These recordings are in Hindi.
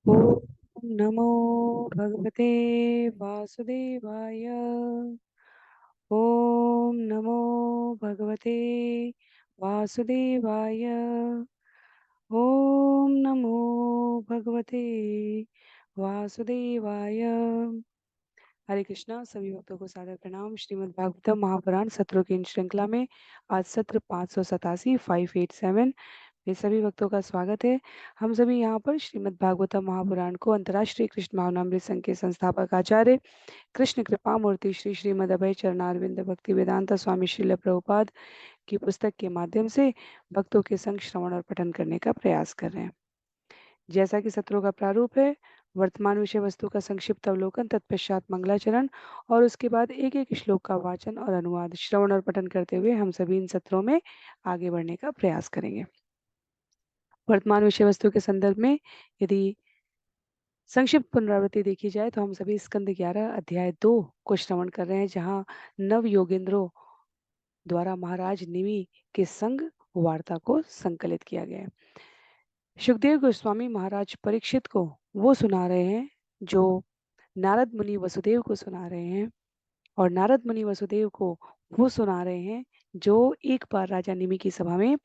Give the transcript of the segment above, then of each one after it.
ओम नमो भगवते वासुदेवाय। ओम नमो भगवते वासुदेवाय। ओम नमो भगवते वासुदेवाय। हरे कृष्णा। सभी भक्तों को सादर प्रणाम। श्रीमद् भागवतम महापुराण सत्रों की इन श्रृंखला में आज सत्र 587 587 में सभी भक्तों का स्वागत है। हम सभी यहाँ पर श्रीमद् भागवतम महापुराण को अंतर्राष्ट्रीय कृष्ण भावनामृत संघ के संस्थापक आचार्य कृष्ण कृपा मूर्ति श्री श्रीमद अभय चरणारविंद भक्ति वेदांत स्वामी श्रील प्रभुपाद की पुस्तक के माध्यम से भक्तों के संग श्रवण और पठन करने का प्रयास कर रहे हैं। जैसा कि सत्रों का प्रारूप है, वर्तमान विषय वस्तु का संक्षिप्त अवलोकन, तत्पश्चात मंगलाचरण और उसके बाद एक एक श्लोक का वाचन और अनुवाद श्रवण और पठन करते हुए हम सभी इन सत्रों में आगे बढ़ने का प्रयास करेंगे। वर्तमान विषय वस्तु के संदर्भ में यदि संक्षिप्त पुनरावृत्ति देखी जाए तो हम सभी स्कंद 11 अध्याय 2 को श्रवण कर रहे हैं, जहां नव योगेंद्रों द्वारा महाराज निमि के संग वार्ता को संकलित किया गया है। सुखदेव गोस्वामी महाराज परीक्षित को वो सुना रहे हैं जो नारद मुनि वसुदेव को सुना रहे हैं, और नारद मुनि वसुदेव को वो सुना रहे हैं जो एक बार राजा निमि की सभा में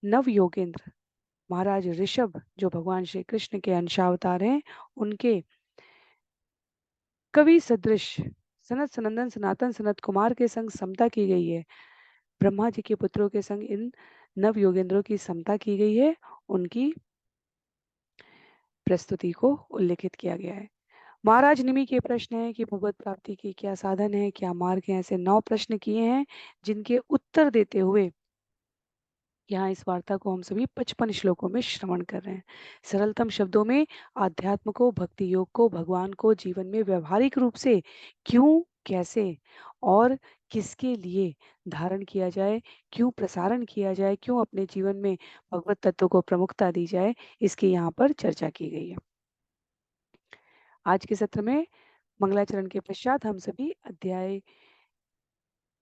नव योगेंद्र महाराज ऋषभ, जो भगवान श्री कृष्ण के अंशावतार हैं, उनके कवि सदृश सनत सनंदन सनातन सनत कुमार के संग समता की गई है। ब्रह्मा जी के पुत्रों के संग इन नव योगेंद्रों की समता की गई है। उनकी प्रस्तुति को उल्लेखित किया गया है। महाराज निमि के प्रश्न है कि भगवत प्राप्ति की क्या साधन है, क्या मार्ग है। ऐसे 9 प्रश्न किए हैं जिनके उत्तर देते हुए यहाँ इस वार्ता को हम सभी 55 श्लोकों में श्रवण कर रहे हैं। सरलतम शब्दों में आध्यात्म को, भक्ति योग को, भगवान को जीवन में व्यवहारिक रूप से क्यों, कैसे और किसके लिए धारण किया जाए, क्यों प्रसारण किया जाए, क्यों अपने जीवन में भगवत तत्व को प्रमुखता दी जाए, इसकी यहाँ पर चर्चा की गई है। आज के सत्र में मंगलाचरण के पश्चात हम सभी अध्याय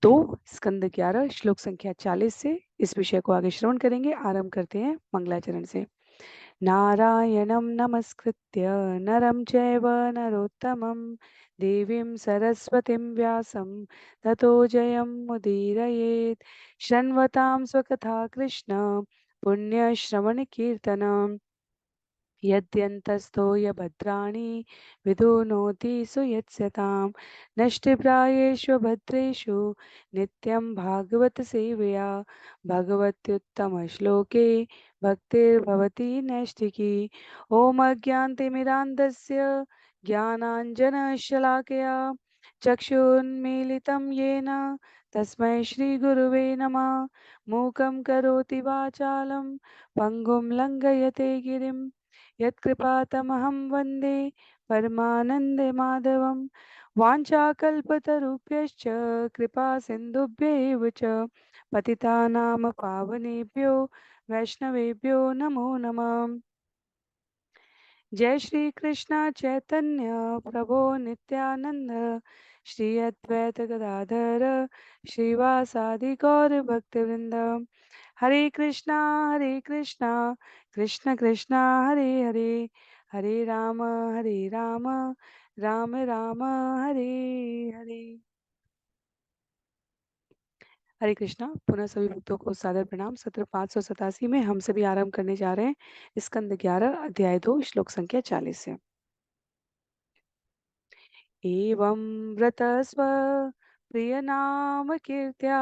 2 स्कंद 11 श्लोक संख्या 40 से इस विषय को आगे श्रवण करेंगे। आरंभ करते हैं मंगलाचरण से। नारायणं नमस्कृत्य नरं चैव नरोत्तमं देवीं सरस्वतीं व्यासं ततो जयमुदीरयेत्। शृण्वतां स्वकथा कृष्ण पुण्यश्रवणकीर्तनम् यद्यन्तस्थो यभद्राणि विधुनोति सुयत्स्यतां नष्टप्रायेषु भद्रेषु नित्यं भागवत सेवया भगवत्युत्तमश्लोके भक्तिर्भवति नैष्ठिकी। ॐ अज्ञानतिमिरान्धस्य ज्ञानाञ्जनशलाकया चक्षुन्मीलितं येन तस्मै श्रीगुरुवे नमः। मूकं करोति वाचालं पङ्गुं लङ्घयते गिरिं यत्कृपातमहं वन्दे परमानन्दमाधवं। वाञ्छाकल्पतरुभ्यश्च कृपा सिन्धुभ्यैव च पतितानां पावनेभ्यो वैष्णवेभ्यो नमो नमः। जय श्री कृष्ण चैतन्य प्रभो नित्यानंद श्री अद्वैत गदाधर श्रीवासादि गौर भक्तवृंद। हरे कृष्णा कृष्ण कृष्णा हरे हरे, हरे राम राम राम हरे हरे। हरे कृष्णा। पुनः सभी भक्तों को सादर प्रणाम। सत्र 587 में हम सभी आरंभ करने जा रहे हैं स्कंद 11 अध्याय 2 श्लोक संख्या 40 से। एवं व्रतस्व प्रियनाम कीर्त्या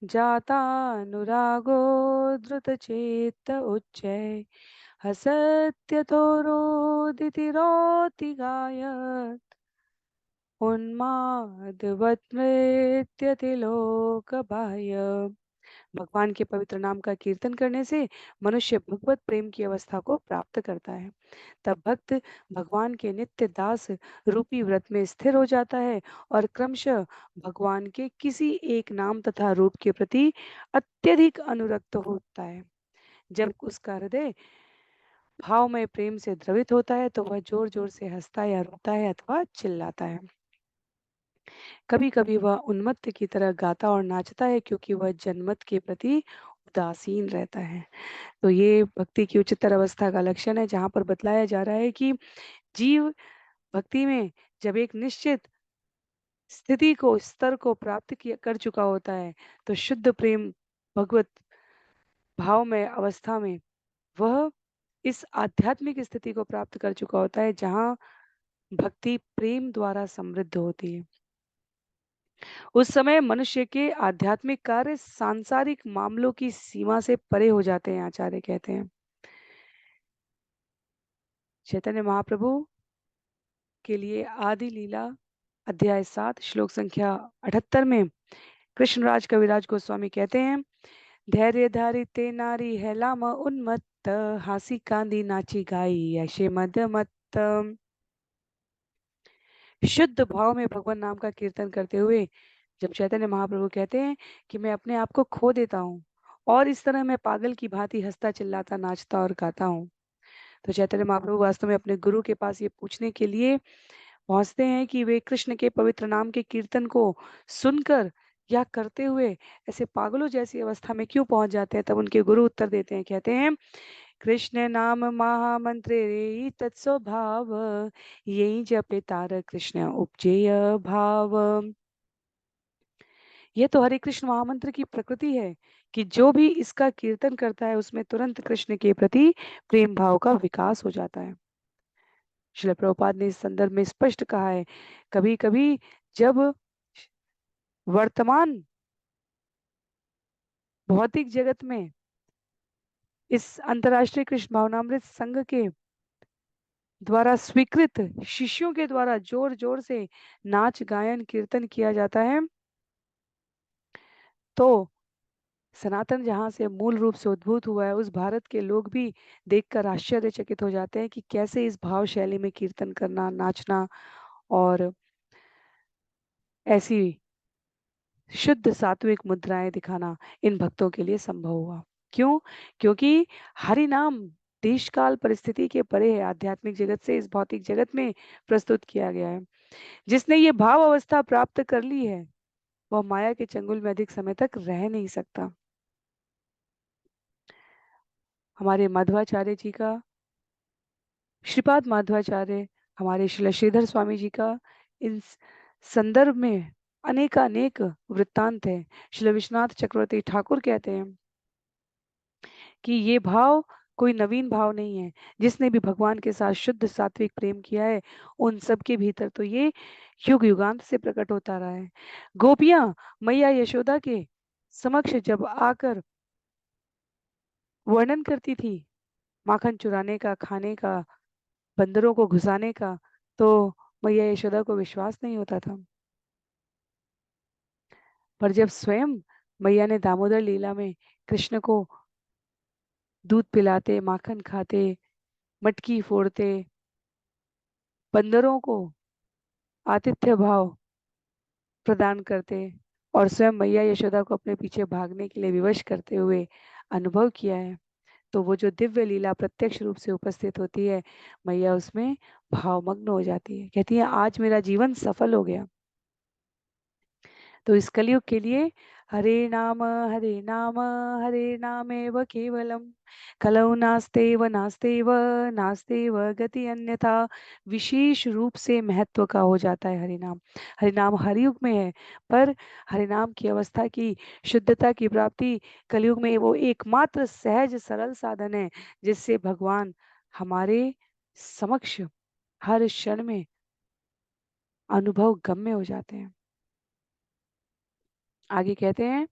जातानुरागो धृतचेत उच्चै हसत्यतो रोदितिरोति गायत् उन्मादवत् भगवान के पवित्र नाम का कीर्तन करने से मनुष्य भगवत प्रेम की अवस्था को प्राप्त करता है। तब भक्त भगवान के नित्य दास रूपी व्रत में स्थिर हो जाता है और क्रमशः भगवान के किसी एक नाम तथा रूप के प्रति अत्यधिक अनुरक्त होता है। जब उसका हृदय भावमय प्रेम से द्रवित होता है तो वह जोर जोर से हंसता या रोता है अथवा चिल्लाता है। कभी कभी वह उन्मत्त की तरह गाता और नाचता है, क्योंकि वह जनमत के प्रति उदासीन रहता है। तो ये भक्ति की उच्चतर अवस्था का लक्षण है, जहाँ पर बतलाया जा रहा है कि जीव भक्ति में जब एक निश्चित स्थिति को, स्तर को प्राप्त किया कर चुका होता है, तो शुद्ध प्रेम भगवत भाव में अवस्था में वह इस आध्यात्मिक स्थिति को प्राप्त कर चुका होता है, जहाँ भक्ति प्रेम द्वारा समृद्ध होती है। उस समय मनुष्य के आध्यात्मिक कार्य सांसारिक मामलों की सीमा से परे हो जाते हैं, आचार्य कहते हैं। चैतन्य महाप्रभु के लिए आदि लीला अध्याय 7 श्लोक संख्या 78 में कृष्णराज कविराज गोस्वामी कहते हैं, धैर्य धारिते नारी है लाम उन्मत्त, हासी कांदी नाची गाई ऐसे मद मत। शुद्ध भाव में भगवान नाम का कीर्तन करते हुए जब चैतन्य महाप्रभु कहते हैं कि मैं अपने आप को खो देता हूँ और इस तरह मैं पागल की भांति हंसता चिल्लाता नाचता और गाता हूँ, तो चैतन्य महाप्रभु वास्तव में अपने गुरु के पास ये पूछने के लिए पहुंचते हैं कि वे कृष्ण के पवित्र नाम के कीर्तन को सुनकर या करते हुए ऐसे पागलों जैसी अवस्था में क्यों पहुंच जाते हैं। तब उनके गुरु उत्तर देते हैं, कहते हैं, कृष्ण नाम महामंत्रे रे तत्स्वभाव, यही जपे तार कृष्ण उपजेय भाव। यह तो हरे कृष्ण महामंत्र की प्रकृति है कि जो भी इसका कीर्तन करता है उसमें तुरंत कृष्ण के प्रति प्रेम भाव का विकास हो जाता है। श्रील प्रभुपाद ने इस संदर्भ में स्पष्ट कहा है, कभी कभी जब वर्तमान भौतिक जगत में इस अंतर्राष्ट्रीय कृष्ण भावनामृत संघ के द्वारा स्वीकृत शिष्यों के द्वारा जोर जोर से नाच गायन कीर्तन किया जाता है, तो सनातन जहाँ से मूल रूप से उद्भूत हुआ है उस भारत के लोग भी देखकर आश्चर्यचकित हो जाते हैं कि कैसे इस भाव शैली में कीर्तन करना, नाचना और ऐसी शुद्ध सात्विक मुद्राएं दिखाना इन भक्तों के लिए संभव हुआ। क्यों? क्योंकि हरि नाम देश काल परिस्थिति के परे है, आध्यात्मिक जगत से इस भौतिक जगत में प्रस्तुत किया गया है। जिसने ये भाव अवस्था प्राप्त कर ली है वह माया के चंगुल में अधिक समय तक रह नहीं सकता। हमारे माधवाचार्य जी का, श्रीपाद माधवाचार्य, हमारे श्री श्रीधर स्वामी जी का इन संदर्भ में अनेकानेक वृत्तांत है। श्री विश्वनाथ चक्रवर्ती ठाकुर कहते हैं कि ये भाव कोई नवीन भाव नहीं है, जिसने भी भगवान के साथ शुद्ध सात्विक प्रेम किया है उन सब के भीतर तो ये युग युगांत से प्रकट होता रहा है। गोपियां मैया यशोदा के समक्ष जब आकर वर्णन करती थी माखन चुराने का, खाने का, बंदरों को घुसाने का, तो मैया यशोदा को विश्वास नहीं होता था। पर जब स्वयं मैया ने दामोदर लीला में कृष्ण को दूध पिलाते, माखन खाते, मटकी फोड़ते, बंदरों को आतिथ्य भाव प्रदान करते और स्वयं मैया यशोदा को अपने पीछे भागने के लिए विवश करते हुए अनुभव किया है, तो वो जो दिव्य लीला प्रत्यक्ष रूप से उपस्थित होती है, मैया उसमें भावमग्न हो जाती है, कहती है आज मेरा जीवन सफल हो गया। तो इस कलयुग के लिए हरे नाम हरे नाम हरे नामेव केवलम, कलौ नास्तेव नास्तेव नास्तेव गति अन्यथा, विशेष रूप से महत्व का हो जाता है हरि नाम। हरि नाम हर युग में है, पर हरि नाम की अवस्था की शुद्धता की प्राप्ति कलयुग में वो एकमात्र सहज सरल साधन है जिससे भगवान हमारे समक्ष हर क्षण में अनुभव गम्य हो जाते हैं। आगे कहते हैं,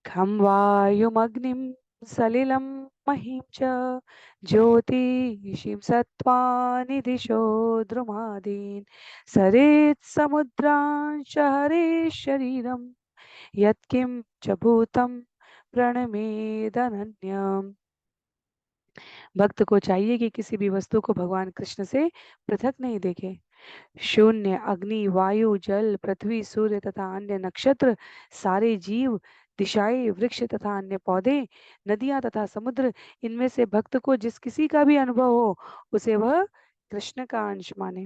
खं वायुमग्निं सलिलं महीं च ज्योतिषिं सत्त्वानि दिशो द्रुमादीन्, सरेत् समुद्रांश हरे शरीरं, यत्किं च भूतं प्रणमेदनन्यम्। भक्त को चाहिए कि किसी भी वस्तु को भगवान कृष्ण से पृथक नहीं देखे। शून्य, अग्नि, वायु, जल, पृथ्वी, सूर्य तथा अन्य नक्षत्र, सारे जीव, दिशाएं, वृक्ष तथा अन्य पौधे, नदियां तथा समुद्र, इनमें से भक्त को जिस किसी का भी अनुभव हो उसे वह कृष्ण का अंश माने।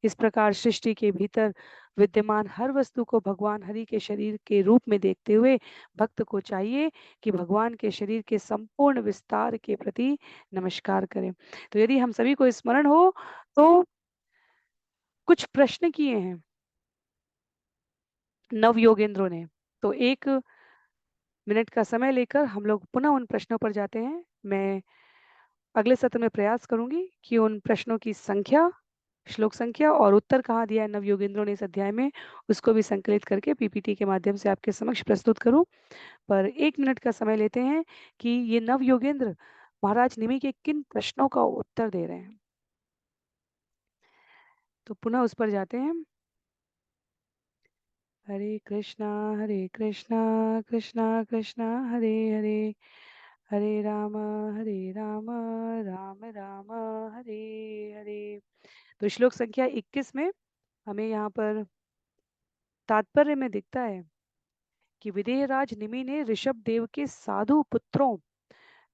इस प्रकार सृष्टि के भीतर विद्यमान हर वस्तु को भगवान हरि के शरीर के रूप में देखते हुए भक्त को चाहिए कि भगवान के शरीर के संपूर्ण विस्तार के प्रति नमस्कार करें। तो यदि हम सभी को स्मरण हो तो कुछ प्रश्न किए हैं नव योगेंद्रों ने, तो 1 मिनट का समय लेकर हम लोग पुनः उन प्रश्नों पर जाते हैं। मैं अगले सत्र में प्रयास करूंगी कि उन प्रश्नों की संख्या, श्लोक संख्या और उत्तर कहाँ दिया है नव योगेंद्रों ने इस अध्याय में, उसको भी संकलित करके पीपीटी के माध्यम से आपके समक्ष प्रस्तुत करूं। पर 1 मिनट का समय लेते हैं कि ये नव योगेंद्र महाराज निमि के किन प्रश्नों का उत्तर दे रहे हैं। तो पुनः उस पर जाते हैं। हरे कृष्णा कृष्णा कृष्णा हरे हरे, हरे राम राम राम हरे हरे। तो श्लोक संख्या 21 में हमें यहाँ पर तात्पर्य में दिखता है कि विदेहराज निमि ने ऋषभ देव के साधु पुत्रों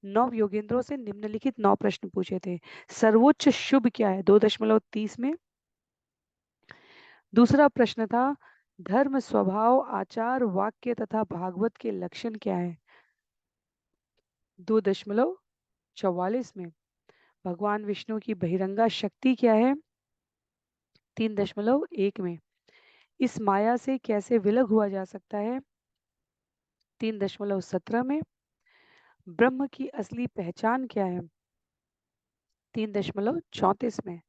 नव योगेंद्रों से निम्नलिखित 9 प्रश्न पूछे थे। सर्वोच्च शुभ क्या है 2.30 में। दूसरा प्रश्न था धर्म स्वभाव आचार वाक्य तथा भागवत के लक्षण क्या है 2.44 में। भगवान विष्णु की बहिरंगा शक्ति क्या है 3.1 में। इस माया से कैसे विलग हुआ जा सकता है 3.17 में। ब्रह्म की असली पहचान क्या है 3.34 में।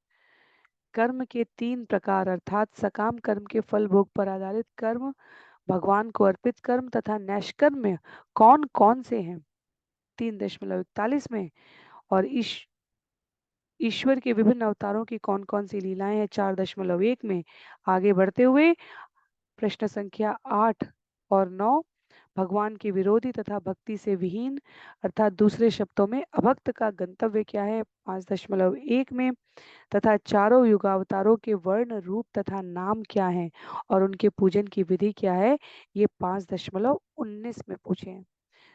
कर्म के 3 प्रकार अर्थात सकाम कर्म के फल भोग पर आधारित कर्म, भगवान को अर्पित कर्म तथा नैष्कर्म में कौन कौन से हैं 3.41 में। और ईश्वर के विभिन्न अवतारों की कौन कौन सी लीलाएं हैं 4.1 में। आगे बढ़ते हुए प्रश्न संख्या 8 और 9 भगवान के विरोधी तथा भक्ति से विहीन अर्थात दूसरे शब्दों में अभक्त का गंतव्य क्या है 5.1 में। तथा चारों युगावतारों के वर्ण रूप तथा नाम क्या हैं और उनके पूजन की विधि क्या है, ये 5.19 में पूछे हैं।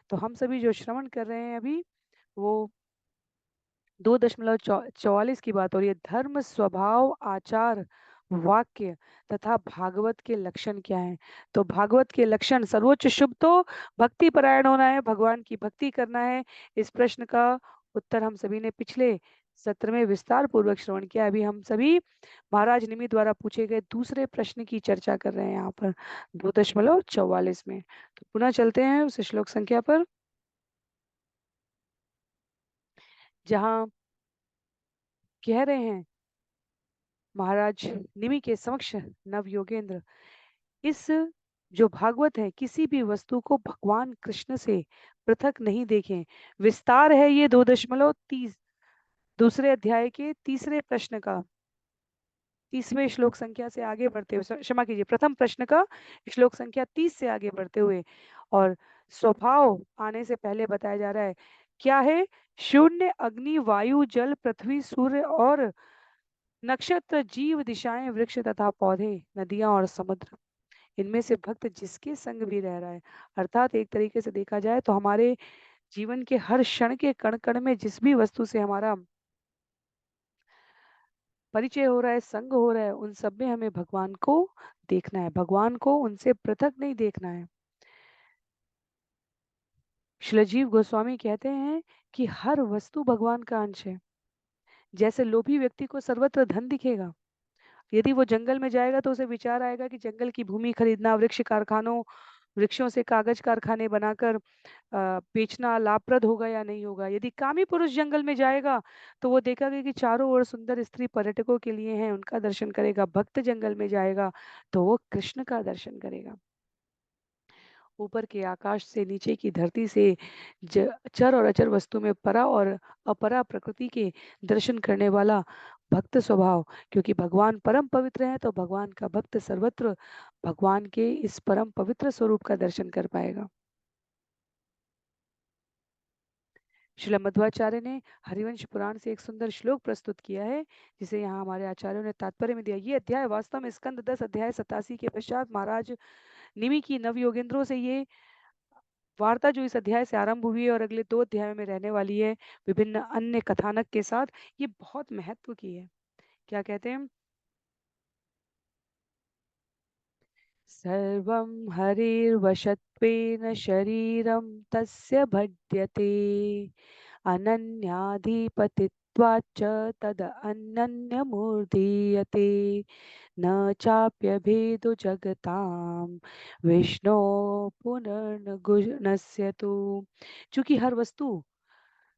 तो हम सभी जो श्रवण कर रहे हैं अभी वो 2.44 की बात हो रही है। धर्म स्वभाव आचार वाक्य तथा भागवत के लक्षण क्या हैं। तो भागवत के लक्षण सर्वोच्च शुभ तो भक्ति परायण होना है, भगवान की भक्ति करना है। इस प्रश्न का उत्तर हम सभी ने पिछले सत्र में विस्तार पूर्वक श्रवण किया। अभी हम सभी महाराज निमि द्वारा पूछे गए दूसरे प्रश्न की चर्चा कर रहे हैं यहाँ पर 2.44 में। तो पुनः चलते हैं उस श्लोक संख्या पर जहाँ कह रहे हैं महाराज निमि के समक्ष नव योगेंद्र, इस जो भागवत है किसी भी वस्तु को भगवान कृष्ण से पृथक नहीं देखें। विस्तार है ये 2.30 दूसरे अध्याय के तीसरे प्रश्न का 30वें श्लोक संख्या से आगे बढ़ते हुए, क्षमा कीजिए, प्रथम प्रश्न का श्लोक संख्या 30 से आगे बढ़ते हुए। और स्वभाव आने से पहले बताया जा रहा है क्या है, शून्य अग्नि वायु जल पृथ्वी सूर्य और नक्षत्र जीव दिशाएं वृक्ष तथा पौधे नदियां और समुद्र, इनमें से भक्त जिसके संग भी रह रहा है। अर्थात एक तरीके से देखा जाए तो हमारे जीवन के हर क्षण के कण कण में जिस भी वस्तु से हमारा परिचय हो रहा है, संग हो रहा है, उन सब में हमें भगवान को देखना है, भगवान को उनसे पृथक नहीं देखना है। शिलजीव गोस्वामी कहते हैं कि हर वस्तु भगवान का अंश है। जैसे लोभी व्यक्ति को सर्वत्र धन दिखेगा, यदि वो जंगल में जाएगा तो उसे विचार आएगा कि जंगल की भूमि खरीदना, वृक्ष कारखानों वृक्षों से कागज कारखाने बनाकर बेचना लाभप्रद होगा या नहीं होगा। यदि कामी पुरुष जंगल में जाएगा तो वो देखेगा कि चारों ओर सुंदर स्त्री पर्यटकों के लिए हैं, उनका दर्शन करेगा। भक्त जंगल में जाएगा तो वो कृष्ण का दर्शन करेगा। ऊपर के आकाश से नीचे की धरती से चर और अचर वस्तु में परा और अपरा प्रकृति के दर्शन करने वाला भक्त स्वभाव, क्योंकि भगवान परम पवित्र है तो भगवान का भक्त सर्वत्र भगवान के इस परम पवित्र स्वरूप का दर्शन कर पाएगा। श्रील मध्वाचार्य ने हरिवंश पुराण से एक सुंदर श्लोक प्रस्तुत किया है जिसे यहाँ हमारे आचार्यों ने तात्पर्य में दिया। ये अध्याय वास्तव में स्कंद 10 अध्याय 87 के पश्चात महाराज निमि की नव योगेंद्रों से ये वार्ता जो इस अध्याय से आरंभ हुई है और अगले 2 अध्यायों में रहने वाली है विभिन्न अन्य कथानक के साथ, ये बहुत महत्व की है। क्या कहते हैं, सर्वं हरिर्वशत्वेन शरीरं तस्य भड्यते अनन्याधिपतित्वाच्च तद अनन्यमूर्धीयते न चाप्यभेदो जगतां विष्णो पुनर्नगुणस्य तु। चूंकि हर वस्तु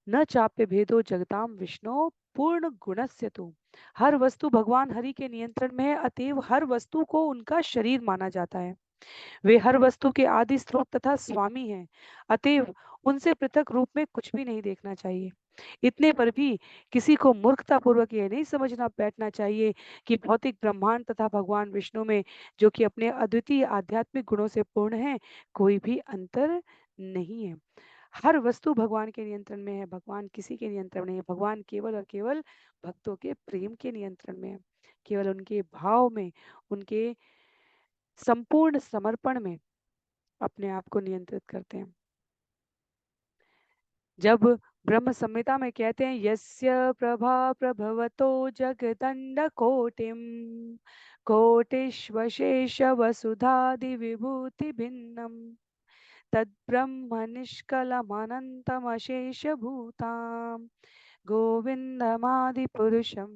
न चाप्य भेदो जगताम विष्णु पूर्ण गुणस्य तु, हर वस्तु भगवान हरि के नियंत्रण में है, अतएव हर वस्तु को उनका शरीर माना जाता है। वे हर वस्तु के आदि स्रोत तथा स्वामी हैं, अतएव उनसे पृथक रूप में कुछ भी नहीं देखना चाहिए। इतने पर भी किसी को मूर्खता पूर्वक यह नहीं समझना बैठना चाहिए कि भौतिक ब्रह्मांड तथा भगवान विष्णु में, जो कि अपने अद्वितीय आध्यात्मिक गुणों से पूर्ण है, कोई भी अंतर नहीं है। हर वस्तु भगवान के नियंत्रण में है, भगवान किसी के नियंत्रण में नहीं है। भगवान केवल और केवल भक्तों के प्रेम के नियंत्रण में है, केवल उनके भाव में, उनके संपूर्ण समर्पण में अपने आप को नियंत्रित करते हैं। जब ब्रह्म संहिता में कहते हैं यस्य प्रभा प्रभवतो जगदंड कोटिम कोटिश्वशेष वसुधादि विभूति भिन्नम तद्ब्रह्म निष्कलमनन्तमशेष भूतां गोविंदमादिपुरुषं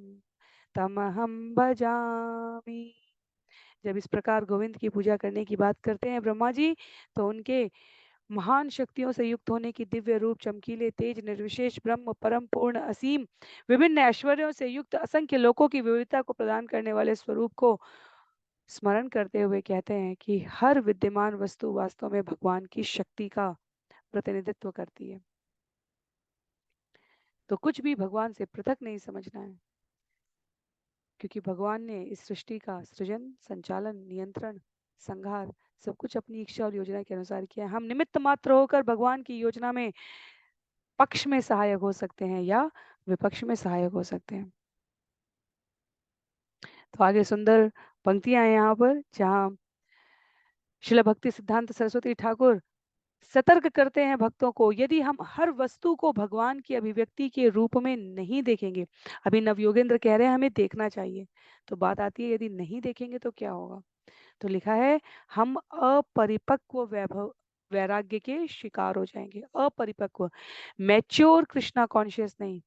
तमहं भजामि। जब इस प्रकार गोविंद की पूजा करने की बात करते हैं ब्रह्मा जी, तो उनके महान शक्तियों से युक्त होने की दिव्य रूप, चमकीले तेज, निर्विशेष ब्रह्म, परम पूर्ण, असीम, विभिन्न ऐश्वर्यों से युक्त, असंख्य लोकों की विविधता को प्रदान करने वाले स्वरूप को स्मरण करते हुए कहते हैं कि हर विद्यमान वस्तु वास्तव में भगवान की शक्ति का प्रतिनिधित्व करती है। तो कुछ भी भगवान से पृथक नहीं समझना है, क्योंकि भगवान ने इस सृष्टि का सृजन, संचालन, नियंत्रण, संहार सब कुछ अपनी इच्छा और योजना के अनुसार किया है। हम निमित्त मात्र होकर भगवान की योजना में पक्ष में सहायक हो सकते हैं या विपक्ष में सहायक हो सकते हैं। तो आगे सुंदर पंक्तियां हैं यहाँ पर, जहाँ शिला भक्ति सिद्धांत सरस्वती ठाकुर सतर्क करते हैं भक्तों को, यदि हम हर वस्तु को भगवान की अभिव्यक्ति के रूप में नहीं देखेंगे, अभी नवयोगेंद्र कह रहे हैं हमें देखना चाहिए, तो बात आती है यदि नहीं देखेंगे तो क्या होगा। तो लिखा है हम अपरिपक्व वैभव वैराग्य के शिकार हो जाएंगे। अपरिपक्व, मैच्योर कृष्णा कॉन्शियस नहीं,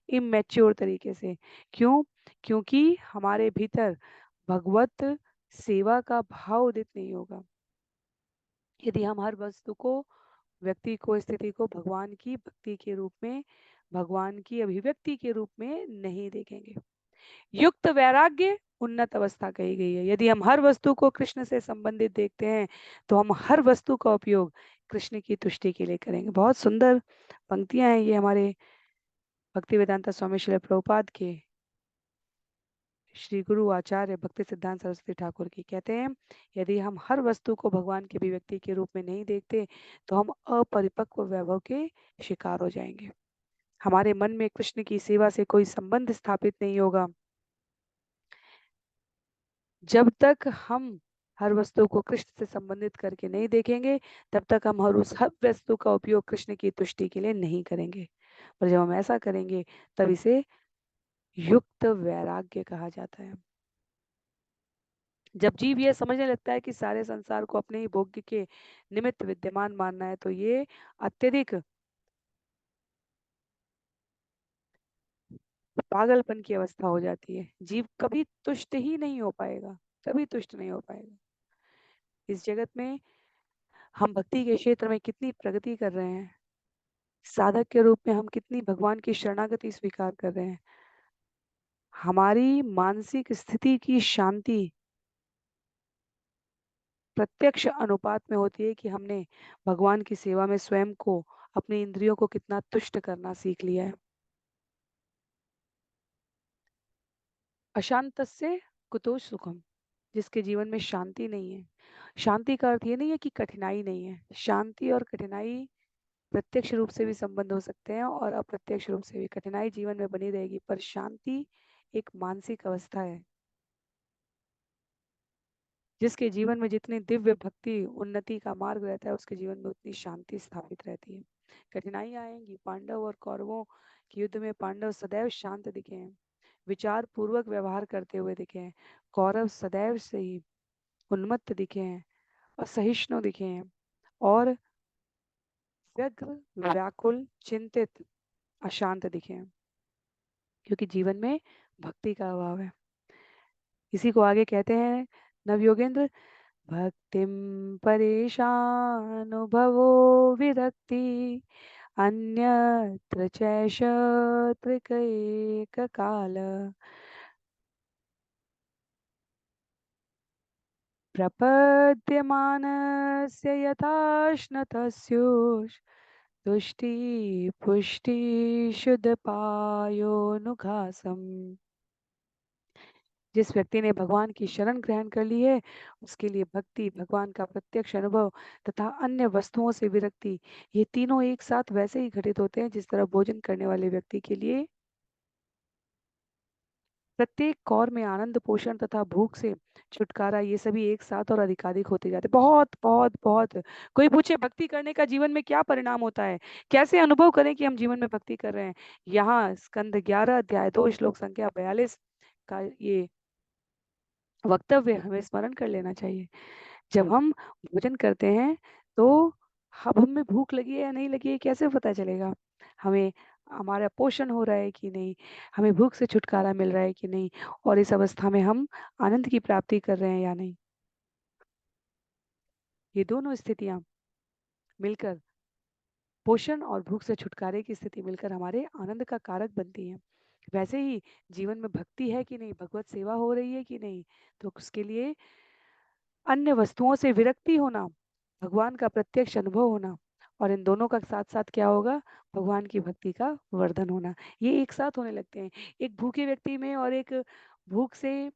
इमेच्योर तरीके से। क्यों? क्योंकि हमारे भीतर भगवत सेवा का भाव उदित नहीं होगा यदि हम हर वस्तु को, व्यक्ति को, स्थिति को भगवान की भक्ति के रूप में, भगवान की अभिव्यक्ति के रूप में नहीं देखेंगे। युक्त वैराग्य उन्नत अवस्था कही गई है। यदि हम हर वस्तु को कृष्ण से संबंधित देखते हैं तो हम हर वस्तु का उपयोग कृष्ण की तुष्टि के लिए करेंगे। बहुत सुंदर पंक्तियां हैं ये हमारे भक्ति वेदांता स्वामी श्री प्रभुपाद के श्री गुरु आचार्य भक्ति सिद्धांत सरस्वती ठाकुर की। कहते हैं यदि हम हर वस्तु को भगवान की अभिव्यक्ति के रूप में नहीं देखते तो हम अपरिपक्व वैभव के शिकार हो जाएंगे। हमारे मन में कृष्ण की सेवा से कोई संबंध स्थापित नहीं होगा। जब तक हम हर वस्तु को कृष्ण से संबंधित करके नहीं देखेंगे, तब तक हम हर वस्तु का उपयोग कृष्ण की तुष्टि के लिए नहीं करेंगे। और जब हम ऐसा करेंगे तब इसे युक्त वैराग्य कहा जाता है। जब जीव ये समझने लगता है कि सारे संसार को अपने ही भोग्य के निमित्त विद्यमान मानना है, तो ये अत्यधिक पागलपन की अवस्था हो जाती है। जीव कभी तुष्ट ही नहीं हो पाएगा, कभी तुष्ट नहीं हो पाएगा। इस जगत में हम भक्ति के क्षेत्र में कितनी प्रगति कर रहे हैं, साधक के रूप में हम कितनी भगवान की शरणागति स्वीकार कर रहे हैं। हमारी मानसिक स्थिति की शांति प्रत्यक्ष अनुपात में होती है कि हमने भगवान की सेवा में स्वयं को, अपनी इंद्रियों को कितना तुष्ट करना सीख लिया है। अशांतस्य कुतो सुखम, जिसके जीवन में शांति नहीं है। शांति का अर्थ ये नहीं है कि कठिनाई नहीं है। शांति और कठिनाई प्रत्यक्ष रूप से भी संबंध हो सकते हैं और अप्रत्यक्ष रूप से भी। कठिनाई जीवन में बनी रहेगी, पर शांति एक मानसिक अवस्था है। जिसके जीवन में जितनी दिव्य भक्ति उन्नति का मार्ग रहता है, उसके जीवन में उतनी शांति स्थापित रहती है। कठिनाइयां आएंगी। पांडव और कौरवों के युद्ध में पांडव सदैव शांत दिखे हैं, विचार पूर्वक व्यवहार करते हुए दिखे हैं। कौरव सदैव से ही उन्मत्त दिखे हैं, असहिष्णु दिखे हैं और व्यग्र, व्याकुल, चिंतित, अशांत दिखे हैं, क्योंकि जीवन में भक्ति का अभाव है। इसी को आगे कहते हैं नवयोगेंद्र, भक्तिम परेशानुभवो विरक्ति अन्यत्र चैष त्रिकैककाल प्रपद्यमानस्य यथाश्नतस्योष तुष्टि पुष्टि शुद्धपायोनुघासम। जिस व्यक्ति ने भगवान की शरण ग्रहण कर ली है उसके लिए भक्ति, भगवान का प्रत्यक्ष अनुभव तथा अन्य वस्तुओं से विरक्ति, ये तीनों एक साथ वैसे ही घटित होते हैं जिस तरह भोजन करने वाले व्यक्ति के लिए प्रत्येक कौर में आनंद, पोषण तथा भूख से छुटकारा, ये सभी एक साथ और अधिकाधिक होते जाते। बहुत बहुत बहुत। कोई पूछे भक्ति करने का जीवन में क्या परिणाम होता है, कैसे अनुभव करें कि हम जीवन में भक्ति कर रहे हैं, यहाँ स्कंद 11 अध्याय 2 श्लोक संख्या 42 का ये वक्तव्य हमें स्मरण कर लेना चाहिए। जब हम भोजन करते हैं तो अब हमें भूख लगी है या नहीं लगी है कैसे पता चलेगा, हमें हमारा पोषण हो रहा है कि नहीं, हमें भूख से छुटकारा मिल रहा है कि नहीं, और इस अवस्था में हम आनंद की प्राप्ति कर रहे हैं या नहीं। ये दोनों स्थितियां मिलकर, पोषण और भूख से छुटकारे की स्थिति मिलकर हमारे आनंद का कारक बनती हैं। वैसे ही जीवन में भक्ति है कि नहीं, भगवत सेवा हो रही है कि नहीं, तो उसके लिए अन्य वस्तुओं से विरक्ति होना, भगवान का प्रत्यक्ष अनुभव होना, और इन दोनों का साथ साथ क्या होगा, भगवान की भक्ति का वर्धन होना, ये एक साथ होने लगते हैं। एक भूखे व्यक्ति में और एक भूख से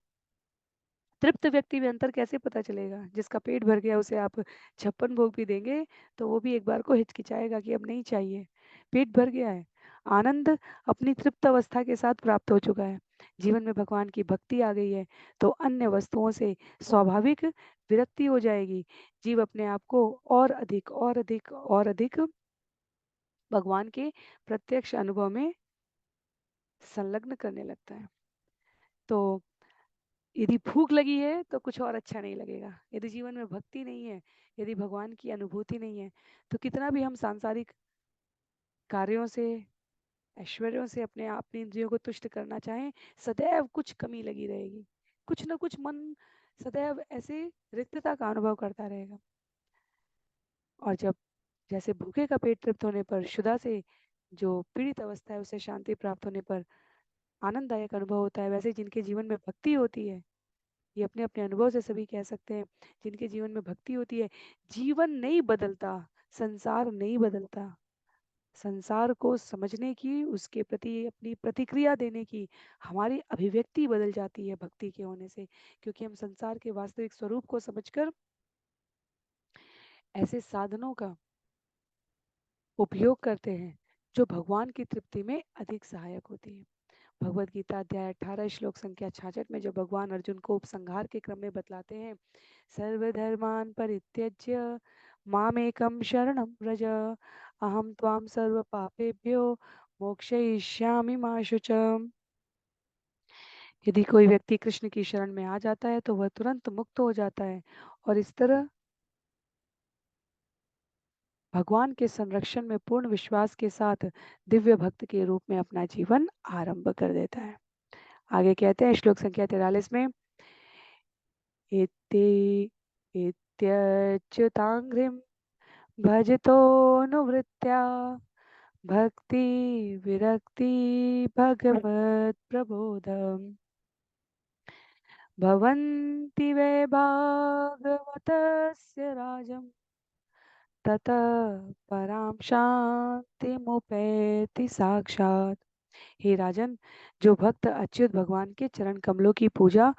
तृप्त व्यक्ति में अंतर कैसे पता चलेगा। जिसका पेट भर गया उसे आप 56 भोग भी देंगे तो वो भी एक बार को हिचकिचाएगा कि अब नहीं चाहिए, पेट भर गया है, आनंद अपनी तृप्त अवस्था के साथ प्राप्त हो चुका है, जीवन में भगवान की भक्ति आ गई है, तो अन्य वस्तुओं से स्वाभाविक विरक्ति हो जाएगी। जीव अपने आप को और अधिक और अधिक और अधिक भगवान के प्रत्यक्ष अनुभव में संलग्न करने लगता है। तो यदि भूख लगी है तो कुछ और अच्छा नहीं लगेगा, यदि जीवन में भक्ति नहीं है, यदि भगवान की अनुभूति नहीं है, तो कितना भी हम सांसारिक कार्यों से, ऐश्वर्यों से अपने इंद्रियों को तुष्ट करना चाहें, सदैव कुछ कमी लगी रहेगी, कुछ ना कुछ मन सदैव ऐसे रिक्तता का अनुभव करता रहेगा। और जब जैसे भूखे का पेट तृप्त होने पर, शुदा से जो पीड़ित अवस्था है उसे शांति प्राप्त होने पर आनंददायक अनुभव होता है, वैसे जिनके जीवन में भक्ति होती है, ये अपने अपने अनुभव से सभी कह सकते हैं, जिनके जीवन में भक्ति होती है, जीवन नहीं बदलता, संसार नहीं बदलता, संसार को समझने की, उसके प्रति अपनी प्रतिक्रिया देने की हमारी अभिव्यक्ति बदल जाती है भक्ति के होने से, क्योंकि हम संसार के वास्तविक स्वरूप को समझकर ऐसे साधनों का उपयोग करते हैं जो भगवान की तृप्ति में अधिक सहायक होती है। भगवद गीता अध्याय 18 श्लोक संख्या 66 में जो भगवान अर्जुन को उपसंहार के क्रम में बतलाते हैं, सर्वधर्मान परित्यज्य मामेकं शरणं व्रज अहम त्वाम सर्व पापेभ्यो मोक्षयिष्यामि मा शुचम्। यदि कोई व्यक्ति कृष्ण की शरण में आ जाता है तो वह तुरंत मुक्त हो जाता है और इस तरह भगवान के संरक्षण में पूर्ण विश्वास के साथ दिव्य भक्त के रूप में अपना जीवन आरंभ कर देता है। आगे कहते हैं श्लोक संख्या 43 में, इति इत्यच्युताङ्घ्रिं भजतोऽनुवृत्त्या भक्ति विरक्ति भगवत प्रबोधम् भवन्ति वै भागवतस्य राजम् ततः परां शांतिमुपैति साक्षात्। हे राजन, जो भक्त अच्युत भगवान के चरण कमलों की पूजा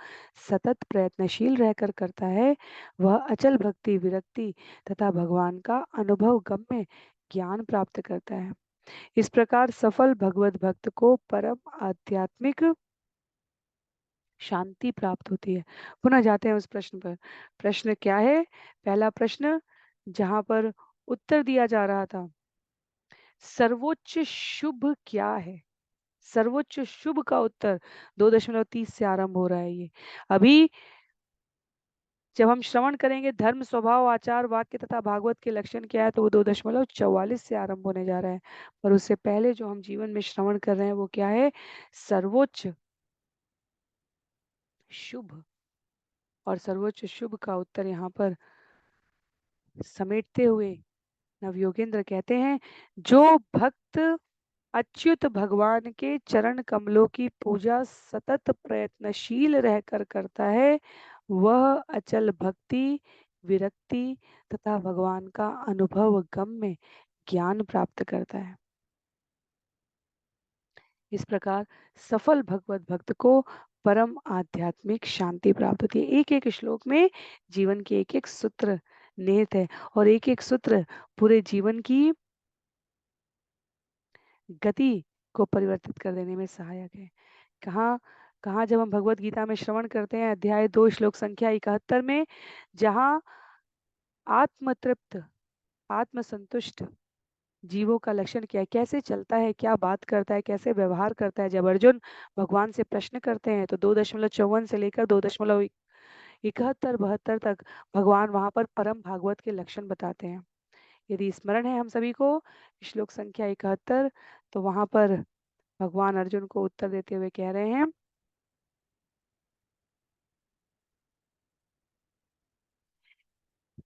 सतत प्रयत्नशील रहकर करता है, वह अचल भक्ति, विरक्ति तथा भगवान का अनुभव गम्य ज्ञान प्राप्त करता है। इस प्रकार सफल भगवत भक्त को परम आध्यात्मिक शांति प्राप्त होती है। पुनः जाते हैं उस प्रश्न पर। प्रश्न क्या है? पहला प्रश्न जहां पर उत्तर दिया जा रहा था, सर्वोच्च शुभ क्या है, सर्वोच्च शुभ का उत्तर 2.30 से आरंभ हो रहा है। ये अभी जब हम श्रवण करेंगे धर्म, स्वभाव, आचार, वाक्य तथा भागवत के लक्षण क्या है, तो वो 2.44 से आरंभ होने जा रहा है। पर उससे पहले जो हम जीवन में श्रवण कर रहे हैं वो क्या है? सर्वोच्च शुभ। और सर्वोच्च शुभ का उत्तर यहाँ पर समेटते हुए नवयोगेंद्र कहते हैं, जो भक्त अच्युत भगवान के चरण कमलों की पूजा सतत प्रयत्नशील रहकर करता है, वह अचल भक्ति, विरक्ति तथा भगवान का अनुभव गम में ज्ञान प्राप्त करता है। इस प्रकार सफल भगवत भक्त को परम आध्यात्मिक शांति प्राप्त होती है। एक एक श्लोक में जीवन के एक एक सूत्र निहित है और एक एक सूत्र पूरे जीवन की गति को परिवर्तित कर देने में सहायक है। कहाँ कहाँ जब हम भगवत गीता में श्रवण करते हैं अध्याय 2 श्लोक संख्या 71 में, जहाँ आत्मतृप्त, आत्मसंतुष्ट जीवों का लक्षण क्या है, कैसे चलता है, क्या बात करता है, कैसे व्यवहार करता है। जब अर्जुन भगवान से प्रश्न करते हैं तो 2.54 से लेकर 2.71 72 तक भगवान वहां पर परम भागवत के लक्षण बताते हैं। यदि स्मरण है हम सभी को श्लोक संख्या 71, तो वहां पर भगवान अर्जुन को उत्तर देते हुए कह रहे हैं,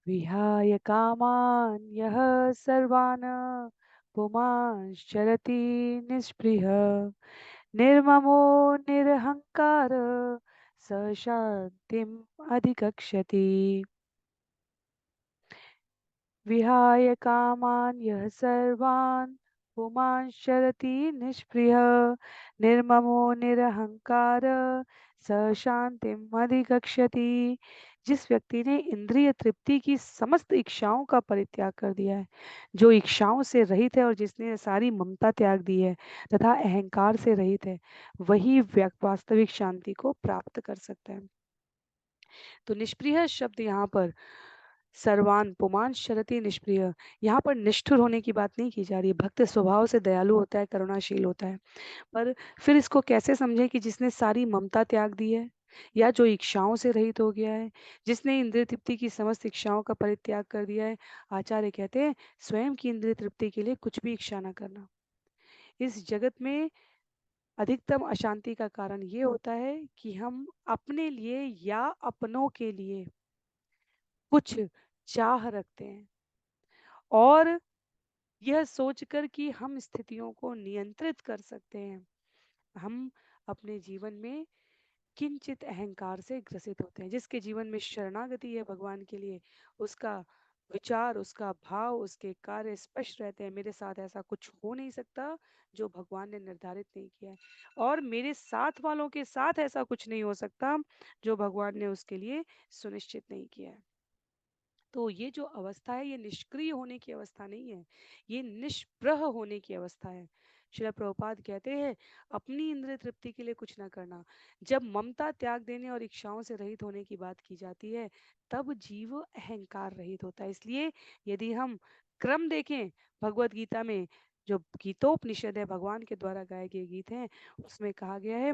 विहाय कामान् यः सर्वान् पुमांश्चरति निःस्पृहः निर्ममो निरहंकार स शांतिम् अधिगच्छति। विहाय कामान् यः सर्वान् पुमांश्चरति निष्पृहः निर्ममो निरहंकार स शांतिम् अधिगच्छति। जिस व्यक्ति ने इंद्रिय तृप्ति की समस्त इच्छाओं का परित्याग कर दिया है, जो इच्छाओं से रहित है और जिसने सारी ममता त्याग दी है तथा अहंकार से रहित है, वही वास्तविक शांति को प्राप्त कर सकता है। तो निष्प्रिय शब्द यहाँ पर सर्वान पुमान शरति निष्प्रिय, यहाँ पर निष्ठुर होने की बात नहीं की जा रही है। भक्त स्वभाव से दयालु होता है, करुणाशील होता है। पर फिर इसको कैसे समझे कि जिसने सारी ममता त्याग दी है या जो इच्छाओं से रहित हो गया है, जिसने इंद्रिय तृप्ति की समस्त इच्छाओं का परित्याग कर दिया है। आचार्य कहते हैं स्वयं की इंद्रिय तृप्ति के लिए कुछ भी इच्छा न करना। इस जगत में अधिकतम अशांति का कारण ये होता है कि हम अपने लिए या अपनों के लिए कुछ चाह रखते हैं और यह सोचकर कि हम स्थितियों को नियंत्रित कर सकते हैं, हम अपने जीवन में किंचित अहंकार से ग्रसित होते हैं। जिसके जीवन में शरणागति है भगवान के लिए, उसका विचार, उसका भाव, उसके कार्य स्पष्ट रहते हैं। मेरे साथ ऐसा कुछ हो नहीं सकता जो भगवान ने निर्धारित नहीं किया है, और मेरे साथ वालों के साथ ऐसा कुछ नहीं हो सकता जो भगवान ने उसके लिए सुनिश्चित नहीं किया है। तो ये जो अवस्था है ये निष्क्रिय होने की अवस्था नहीं है, ये निष्प्रह होने की अवस्था है। श्रील प्रभुपाद कहते हैं अपनी इंद्रिय तृप्ति के लिए कुछ ना करना। जब ममता त्याग देने और इच्छाओं से रहित होने की बात की जाती है तब जीव अहंकार रहित होता है। इसलिए यदि हम क्रम देखें भगवत गीता में, जो गीतोपनिषद है भगवान के द्वारा गाए गए गीत हैं, उसमें कहा गया है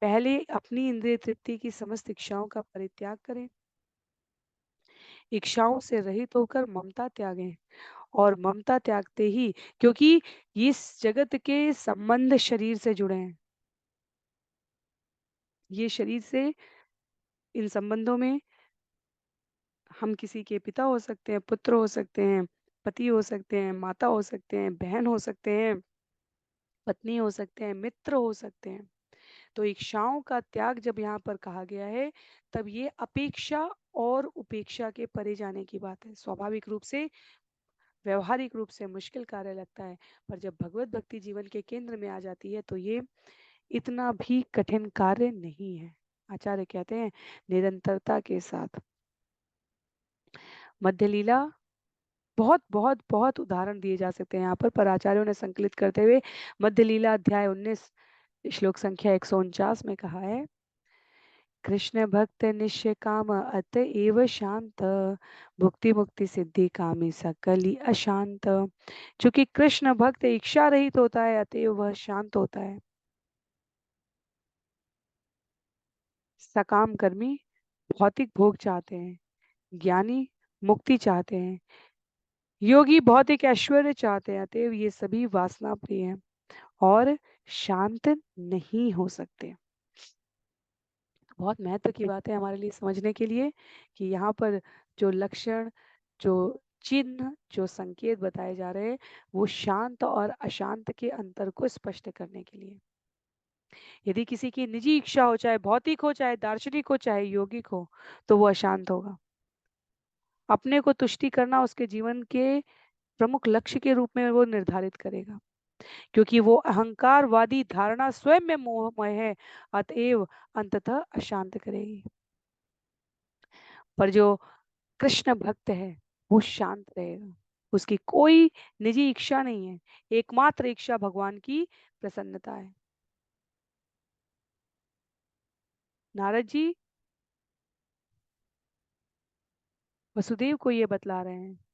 पहले अपनी इंद्रिय तृप्ति की समस्त इच्छाओं का परित्याग करें, इच्छाओं से रहित होकर ममता त्यागें, और ममता त्यागते ही, क्योंकि इस जगत के संबंध शरीर से जुड़े हैं, ये शरीर से, इन संबंधों में हम किसी के पिता हो सकते हैं, पुत्र हो सकते हैं, पति हो सकते हैं, माता हो सकते हैं, बहन हो सकते हैं, पत्नी हो सकते हैं, मित्र हो सकते हैं। तो इच्छाओं का त्याग जब यहाँ पर कहा गया है तब ये अपेक्षा और उपेक्षा के परे जाने की बात है। स्वाभाविक रूप से, व्यवहारिक रूप से मुश्किल कार्य लगता है, पर जब भगवत भक्ति जीवन के केंद्र में आ जाती है तो ये इतना भी कठिन कार्य नहीं है। आचार्य कहते हैं निरंतरता के साथ मध्य लीला, बहुत बहुत बहुत उदाहरण दिए जा सकते हैं यहाँ पर आचार्यों ने संकलित करते हुए मध्य लीला अध्याय 19 श्लोक संख्या 149 में कहा है, कृष्ण भक्त निश्चय काम अत एव शांत भुक्ति मुक्ति सिद्धि कामी सकली अशांत। चूंकि कृष्ण भक्त इच्छा रहित होता है अतएव वह शांत होता है। सकाम कर्मी भौतिक भोग चाहते हैं, ज्ञानी मुक्ति चाहते हैं, योगी भौतिक ऐश्वर्य चाहते हैं, अतएव ये सभी वासना प्रिय हैं और शांत नहीं हो सकते। बहुत महत्व की बात है हमारे लिए समझने के लिए कि यहाँ पर जो लक्षण, जो चिन्ह, जो संकेत बताए जा रहे हैं, वो शांत और अशांत के अंतर को स्पष्ट करने के लिए। यदि किसी की निजी इच्छा हो, चाहे भौतिक हो, चाहे दार्शनिक हो, चाहे योगिक हो, तो वो अशांत होगा। अपने को तुष्टि करना उसके जीवन के प्रमुख लक्ष्य के रूप में वो निर्धारित करेगा, क्योंकि वो अहंकारवादी धारणा स्वयं में मोहमय है, अतएव अंततः अशांत करेगी। पर जो कृष्ण भक्त है वो शांत रहेगा, उसकी कोई निजी इच्छा नहीं है, एकमात्र इच्छा भगवान की प्रसन्नता है। नारद जी वसुदेव को ये बतला रहे हैं,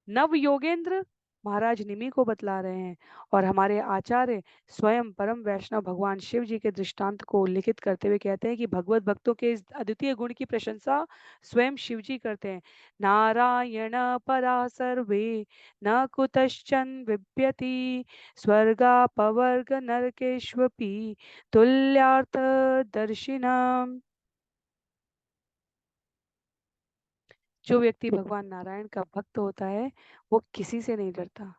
नव योगेंद्र महाराज निमि को बतला रहे हैं, और हमारे आचार्य स्वयं परम वैष्णव भगवान शिव जी के दृष्टांत को उल्लिखित करते हुए कहते हैं कि भगवत भक्तों के इस अद्वितीय गुण की प्रशंसा स्वयं शिव जी करते हैं। नारायण परा सर्वे न कुतश्चन विद्यति स्वर्गापवर्ग नरकेष्वपि तुल्यार्थ दर्शिनम। जो व्यक्ति भगवान नारायण का भक्त होता है वो किसी से नहीं डरता।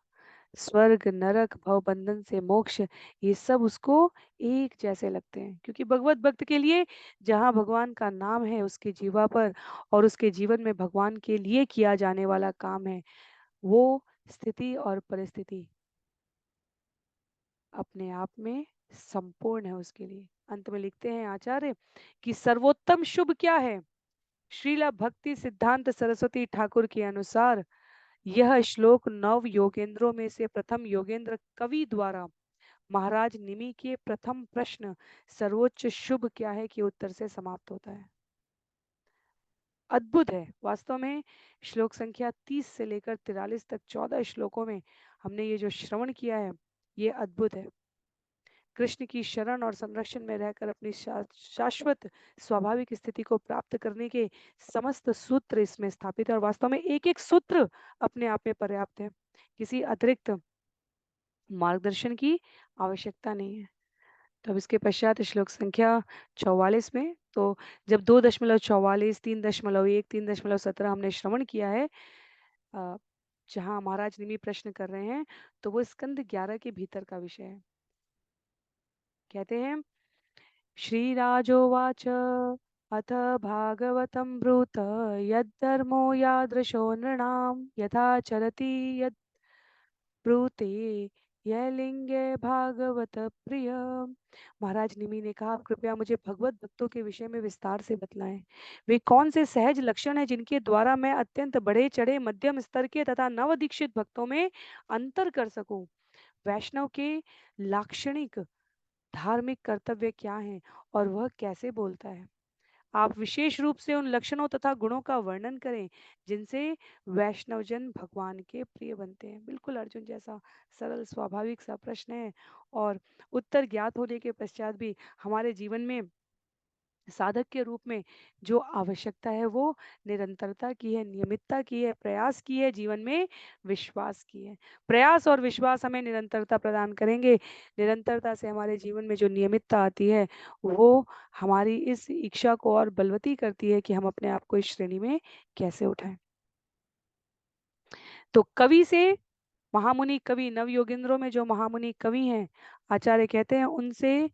स्वर्ग, नरक, भव बंधन से मोक्ष, ये सब उसको एक जैसे लगते हैं, क्योंकि भगवत भक्त के लिए जहाँ भगवान का नाम है उसके जीवा पर, और उसके जीवन में भगवान के लिए किया जाने वाला काम है, वो स्थिति और परिस्थिति अपने आप में संपूर्ण है उसके लिए। अंत में लिखते हैं आचार्य कि सर्वोत्तम शुभ क्या है। श्रीला भक्ति सिद्धांत सरस्वती ठाकुर के अनुसार यह श्लोक नव योगेंद्रों में से प्रथम योगेंद्र कवि द्वारा महाराज निमि के प्रथम प्रश्न सर्वोच्च शुभ क्या है कि उत्तर से समाप्त होता है। अद्भुत है वास्तव में। श्लोक संख्या 30 से लेकर 43 तक 14 श्लोकों में हमने ये जो श्रवण किया है, ये अद्भुत है। कृष्ण की शरण और संरक्षण में रहकर अपनी शाश्वत स्वाभाविक स्थिति को प्राप्त करने के समस्त सूत्र इसमें स्थापित है, और वास्तव में एक एक सूत्र अपने आप में पर्याप्त है, किसी अतिरिक्त मार्गदर्शन की आवश्यकता नहीं है। तो अब इसके पश्चात श्लोक संख्या 44 में, तो जब 2.44, 3.1, 3.17 हमने श्रवण किया है, अ, जहाँ महाराज निमि प्रश्न कर रहे हैं, तो वो स्कंद 11 के भीतर का विषय है। कहते हैं श्रीराजोवाच अथ भागवतं ब्रूत यद्धर्मो यादृशो नृणां यथा चरति यद् ब्रूते यह लिंगे भागवत प्रिय। महाराज निमि ने कहा, "आप कृपया मुझे भगवत भक्तों के विषय में विस्तार से बतलाएं। वे कौन से सहज लक्षण हैं जिनके द्वारा मैं अत्यंत बढ़े चढ़े मध्यम स्तर के तथा नव दीक्षित भक्तों में अंतर कर सकूं। वैष्णव के लाक्षणिक धार्मिक कर्तव्य क्या हैं और वह कैसे बोलता है। आप विशेष रूप से उन लक्षणों तथा गुणों का वर्णन करें जिनसे वैष्णवजन भगवान के प्रिय बनते हैं।" बिल्कुल अर्जुन जैसा सरल स्वाभाविक सा प्रश्न है, और उत्तर ज्ञात होने के पश्चात भी हमारे जीवन में साधक के रूप में जो आवश्यकता है वो निरंतरता की है, नियमितता की है, प्रयास की है, जीवन में विश्वास की है। प्रयास और विश्वास हमें निरंतरता प्रदान करेंगे। निरंतरता से हमारे जीवन में जो नियमितता आती है वो हमारी इस इच्छा को और बलवती करती है कि हम अपने आप को इस श्रेणी में कैसे उठाएं। तो कवि से महामुनि कवि, नव योगेंद्रों में जो महामुनि कवि हैं, आचार्य कहते हैं उनसे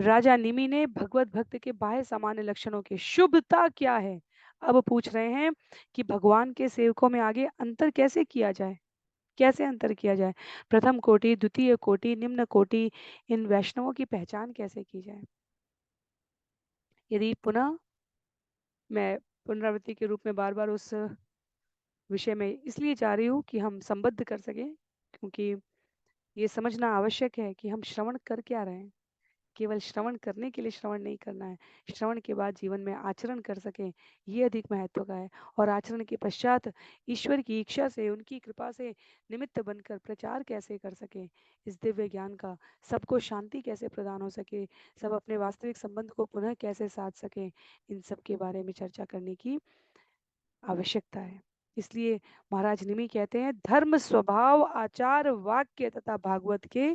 राजा निमि ने भगवत भक्त के बाह्य सामान्य लक्षणों की शुभता क्या है, अब पूछ रहे हैं कि भगवान के सेवकों में आगे अंतर कैसे किया जाए, कैसे अंतर किया जाए, प्रथम कोटि, द्वितीय कोटि, निम्न कोटि, इन वैष्णवों की पहचान कैसे की जाए। यदि पुनः मैं पुनरावृत्ति के रूप में बार बार उस विषय में इसलिए जा रही हूँ कि हम संबद्ध कर सकें, क्योंकि ये समझना आवश्यक है कि हम श्रवण कर क्या रहे हैं। केवल श्रवण करने के लिए श्रवण नहीं करना है, श्रवण के बाद जीवन में आचरण कर सकें, ये अधिक महत्व का है। और आचरण के पश्चात ईश्वर की इच्छा से, उनकी कृपा से निमित्त बनकर प्रचार कैसे कर सकें इस दिव्य ज्ञान का, सबको शांति कैसे प्रदान हो सके, सब अपने वास्तविक संबंध को पुनः कैसे साध सकें, इन सब के बारे में चर्चा करने की आवश्यकता है। इसलिए महाराज निमि कहते हैं धर्म स्वभाव आचार वाक्य तथा भागवत के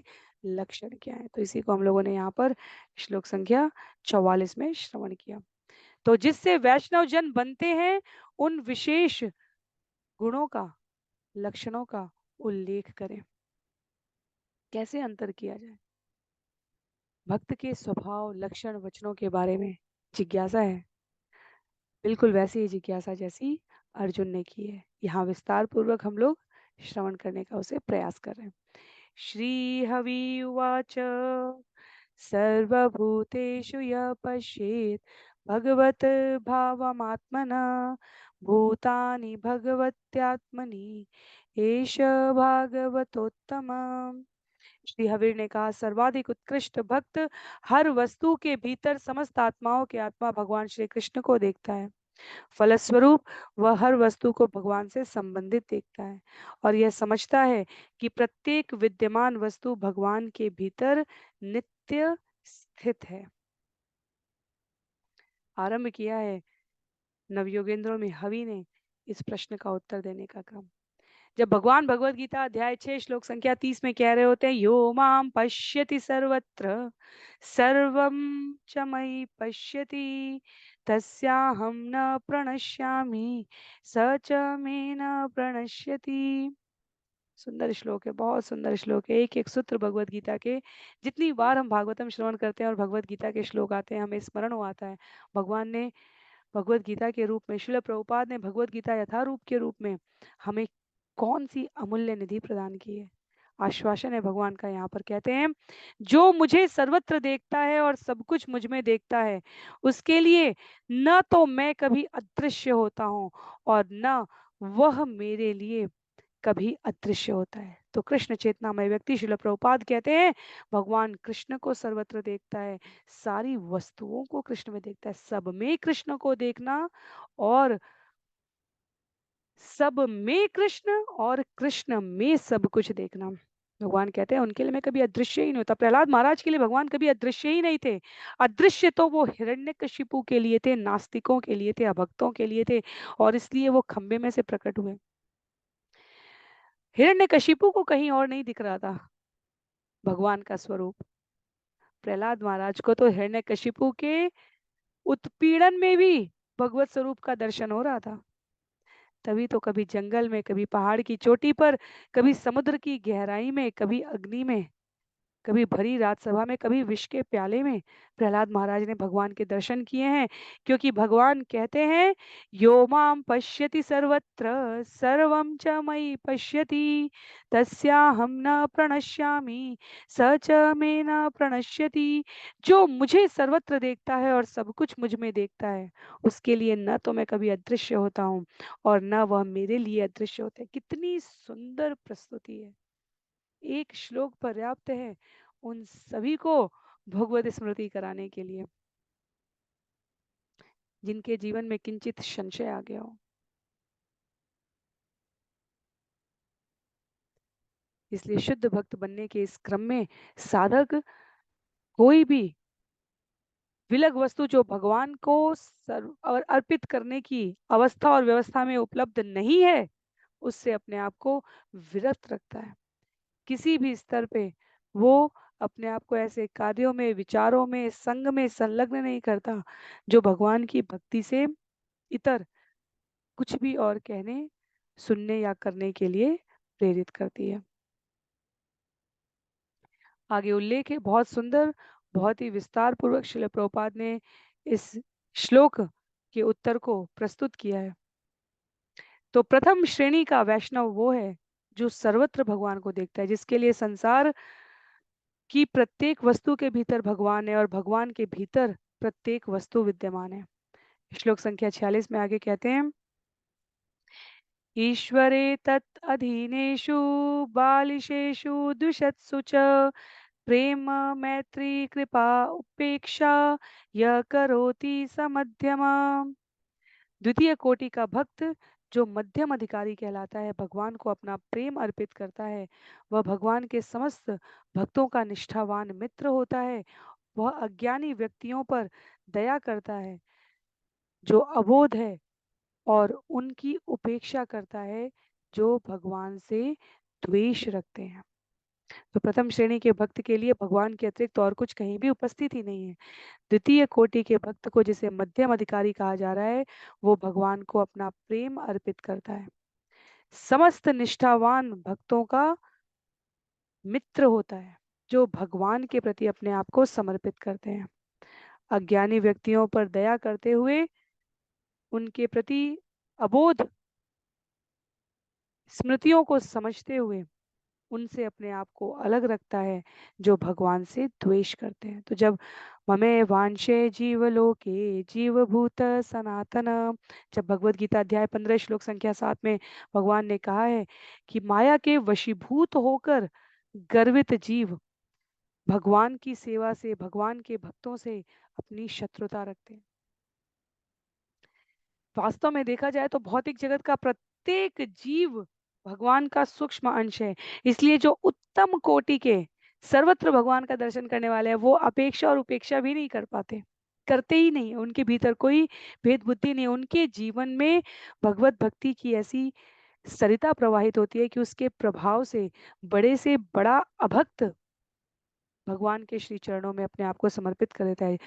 लक्षण क्या है। तो इसी को हम लोगों ने यहाँ पर श्लोक संख्या 44 में श्रवण किया। तो जिससे वैष्णव जन बनते हैं उन विशेष गुणों का लक्षणों का उल्लेख करें। कैसे अंतर किया जाए? भक्त के स्वभाव लक्षण वचनों के बारे में जिज्ञासा है, बिल्कुल वैसी ही जिज्ञासा जैसी अर्जुन ने की है। यहाँ विस्तार पूर्वक हम लोग श्रवण करने का उसे प्रयास कर रहे हैं। श्री हवि उवाच सर्वभूतेषु यः पश्येत् भगवत भावमात्मना भूतानि भगवत्यात्मनि एष भागवतोत्तमम्। श्री हवीर ने कहा सर्वाधिक उत्कृष्ट भक्त हर वस्तु के भीतर समस्त आत्माओं के आत्मा भगवान श्री कृष्ण को देखता है। फलस्वरूप वह हर वस्तु को भगवान से संबंधित देखता है और यह समझता है कि प्रत्येक विद्यमान वस्तु भगवान के भीतर नित्य स्थित है। आरंभ किया है नवयोगेंद्रों में हवि ने इस प्रश्न का उत्तर देने का क्रम। जब भगवान भगवत गीता अध्याय 6 श्लोक संख्या 30 में कह रहे होते हैं यो माम पश्यति सर्वत्र सर्वं च मयि पश्यति तस्याहं न प्रणश्यामि स च मे न प्रणश्यति। सुंदर श्लोक है, बहुत सुंदर श्लोक है। एक एक सूत्र भगवत गीता के जितनी बार हम भागवतम श्रवण करते हैं और भगवत गीता के श्लोक आते हैं हमें स्मरण हो आता है भगवान ने भगवत गीता के रूप में, श्रील प्रभुपाद ने भगवत गीता यथारूप के रूप में हमें कौन सी अमूल्य निधि प्रदान की है। आश्वासन है भगवान का। यहाँ पर कहते हैं जो मुझे सर्वत्र देखता है और सब कुछ मुझ में देखता है उसके लिए न तो मैं कभी अदृश्य होता हूँ और न वह मेरे लिए कभी अदृश्य होता है। तो कृष्ण चेतनामय व्यक्ति श्रील प्रभुपाद कहते हैं भगवान कृष्ण को सर्वत्र देखता है, सारी वस्तुओं को कृष्ण में देखता है। सब में कृष्ण को देखना और सब में कृष्ण और कृष्ण में सब कुछ देखना। भगवान कहते हैं उनके लिए मैं कभी अदृश्य ही नहीं होता। प्रहलाद महाराज के लिए भगवान कभी अदृश्य ही नहीं थे। अदृश्य तो वो हिरण्यकशिपु के लिए थे, नास्तिकों के लिए थे, अभक्तों के लिए थे और इसलिए वो खंबे में से प्रकट हुए। हिरण्यकशिपु को कहीं और नहीं दिख रहा था भगवान का स्वरूप। प्रहलाद महाराज को तो हिरण्यकशिपु के उत्पीड़न में भी भगवत स्वरूप का दर्शन हो रहा था। तभी तो कभी जंगल में, कभी पहाड़ की चोटी पर, कभी समुद्र की गहराई में, कभी अग्नि में, कभी भरी राजसभा में, कभी विष के प्याले में प्रहलाद महाराज ने भगवान के दर्शन किए हैं। क्योंकि भगवान कहते हैं यो माम पश्यति सर्वत्र सर्वं च मयि पश्यति तस्याहं न प्रणश्यामि स च मे न प्रणश्यति। जो मुझे सर्वत्र देखता है और सब कुछ मुझ में देखता है उसके लिए न तो मैं कभी अदृश्य होता हूँ और न वह मेरे लिए अदृश्य होते। कितनी सुंदर प्रस्तुति है। एक श्लोक पर्याप्त है उन सभी को भगवत स्मृति कराने के लिए जिनके जीवन में किंचित संशय आ गया हो। इसलिए शुद्ध भक्त बनने के इस क्रम में साधक कोई भी विलग वस्तु जो भगवान को सर्व और अर्पित करने की अवस्था और व्यवस्था में उपलब्ध नहीं है उससे अपने आप को विरत रखता है। किसी भी स्तर पे वो अपने आप को ऐसे कार्यों में, विचारों में, संग में संलग्न नहीं करता जो भगवान की भक्ति से इतर कुछ भी और कहने, सुनने या करने के लिए प्रेरित करती है। आगे उल्लेख है बहुत सुंदर, बहुत ही विस्तार पूर्वक श्रील प्रभुपाद ने इस श्लोक के उत्तर को प्रस्तुत किया है। तो प्रथम श्रेणी का वैष्णव वो है जो सर्वत्र भगवान को देखता है, जिसके लिए संसार की प्रत्येक वस्तु के भीतर भगवान है और भगवान के भीतर प्रत्येक वस्तु विद्यमान है। श्लोक संख्या 46 में आगे कहते हैं ईश्वरे तत् अधीनेषु बालिशेषु द्विषत्सु च प्रेम मैत्री कृपा उपेक्षा यह करोति स मध्यमा। द्वितीय कोटि का भक्त जो मध्यम अधिकारी कहलाता है, भगवान को अपना प्रेम अर्पित करता है, वह भगवान के समस्त भक्तों का निष्ठावान मित्र होता है। वह अज्ञानी व्यक्तियों पर दया करता है। जो अबोध है और उनकी उपेक्षा करता है जो भगवान से द्वेष रखते हैं। तो प्रथम श्रेणी के भक्त के लिए भगवान के अतिरिक्त और कुछ कहीं भी उपस्थित ही नहीं है। द्वितीय कोटि के भक्त को, जिसे मध्यम अधिकारी कहा जा रहा है, वो भगवान को अपना प्रेम अर्पित करता है, समस्त निष्ठावान भक्तों का मित्र होता है, जो भगवान के प्रति अपने आप को समर्पित करते हैं। अज्ञानी व्यक्तियों पर दया करते हुए उनके प्रति अबोध स्मृतियों को समझते हुए उनसे अपने आप को अलग रखता है, जो भगवान से द्वेष करते हैं। तो जब ममे वांशे जीवलोके जीवभूत सनातन, जब भगवत गीता अध्याय 15 श्लोक संख्या 7 में भगवान ने कहा है कि माया के वशीभूत होकर गर्वित जीव भगवान की सेवा से, भगवान के भक्तों से अपनी शत्रुता रखते हैं। वास्तव में देखा जाए तो भौतिक जगत का प्रत्येक जीव भगवान का सूक्ष्म अंश है। इसलिए जो उत्तम कोटि के सर्वत्र भगवान का दर्शन करने वाले हैं, वो अपेक्षा और उपेक्षा भी नहीं कर पाते, करते ही नहीं। उनके भीतर कोई भेद बुद्धि नहीं, उनके जीवन में भगवत भक्ति की ऐसी सरिता प्रवाहित होती है कि उसके प्रभाव से बड़ा अभक्त भगवान के श्री चरणों में अपने आप को समर्पित कर देता है।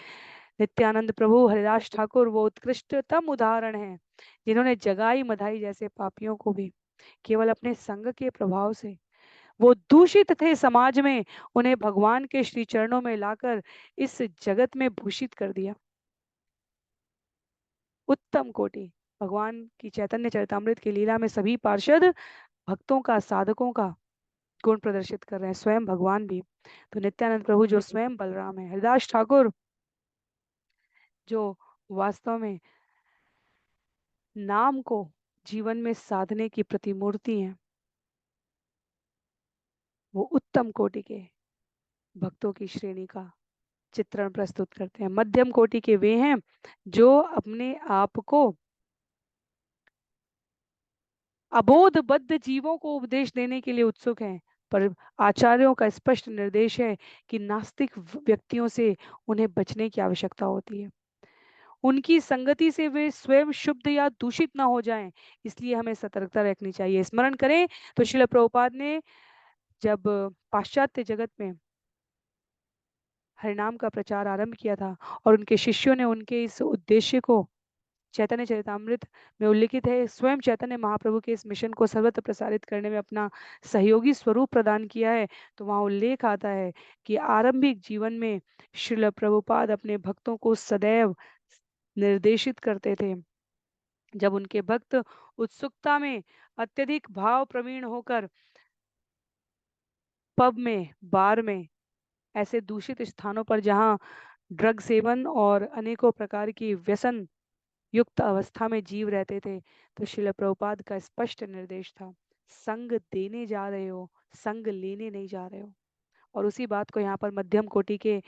नित्यानंद प्रभु हरिदास ठाकुर वो उत्कृष्टतम उदाहरण हैं, जिन्होंने जगाई मधाई जैसे पापियों को भी केवल अपने संग के प्रभाव से, वो दूषित थे समाज में, उन्हें भगवान के श्री चरणों में लाकर इस जगत में भूषित कर दिया। उत्तम कोटि भगवान की चैतन्य चरितामृत की लीला में सभी पार्षद भक्तों का, साधकों का गुण प्रदर्शित कर रहे हैं, स्वयं भगवान भी। तो नित्यानंद प्रभु जो स्वयं बलराम है, हरिदास ठाकुर जो वास्तव में नाम को जीवन में साधने की प्रतिमूर्ति हैं, वो उत्तम कोटि के भक्तों की श्रेणी का चित्रण प्रस्तुत करते हैं। मध्यम कोटि के वे हैं जो अपने आप को अबोधबद्ध जीवों को उपदेश देने के लिए उत्सुक हैं, पर आचार्यों का स्पष्ट निर्देश है कि नास्तिक व्यक्तियों से उन्हें बचने की आवश्यकता होती है। उनकी संगति से वे स्वयं शुद्ध या दूषित ना हो जाएं, इसलिए हमें सतर्कता रखनी चाहिए। स्मरण करें तो श्रील प्रभुपाद ने जब पाश्चात्य जगत में हरिनाम का प्रचार आरंभ किया था और उनके शिष्यों ने उनके इस उद्देश्य को चैतन्य चरितामृत में उल्लिखित है, स्वयं चैतन्य महाप्रभु के इस मिशन को सर्वत्र प्रसारित करने में अपना सहयोगी स्वरूप प्रदान किया है, तो वहाँ उल्लेख आता है कि आरंभिक जीवन में श्रील प्रभुपाद अपने भक्तों को सदैव निर्देशित करते थे। जब उनके भक्त उत्सुकता में अत्यधिक भाव प्रवीण होकर पब में, बार में, ऐसे दूषित स्थानों पर जहाँ ड्रग सेवन और अनेकों प्रकार की व्यसन युक्त अवस्था में जीव रहते थे, तो श्रील प्रभुपाद का स्पष्ट निर्देश था, संग देने जा रहे हो, संग लेने नहीं जा रहे हो। और उसी बात को यहाँ पर मध्यम कोटि के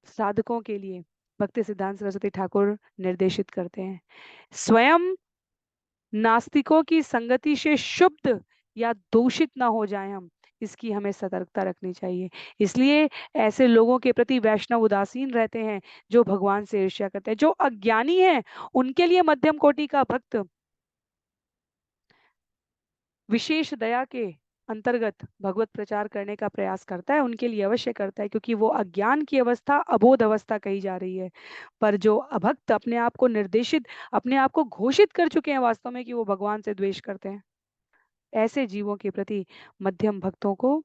साधकों के लिए भक्ति सिद्धांत सरस्वती ठाकुर निर्देशित करते हैं। स्वयं नास्तिकों की संगति से शुद्ध या दूषित ना हो जाएं हम, इसकी हमें सतर्कता रखनी चाहिए। इसलिए ऐसे लोगों के प्रति वैष्णव उदासीन रहते हैं जो भगवान से ईर्ष्या करते हैं। जो अज्ञानी हैं उनके लिए मध्यम कोटि का भक्त विशेष दया के अंतर्गत भगवत प्रचार करने का प्रयास करता है, उनके लिए अवश्य करता है, क्योंकि वो अज्ञान की अवस्था अबोध अवस्था कही जा रही है। पर जो अभक्त अपने आप को निर्देशित, अपने आप को घोषित कर चुके हैं वास्तव में कि वो भगवान से द्वेष करते हैं, ऐसे जीवों के प्रति मध्यम भक्तों को,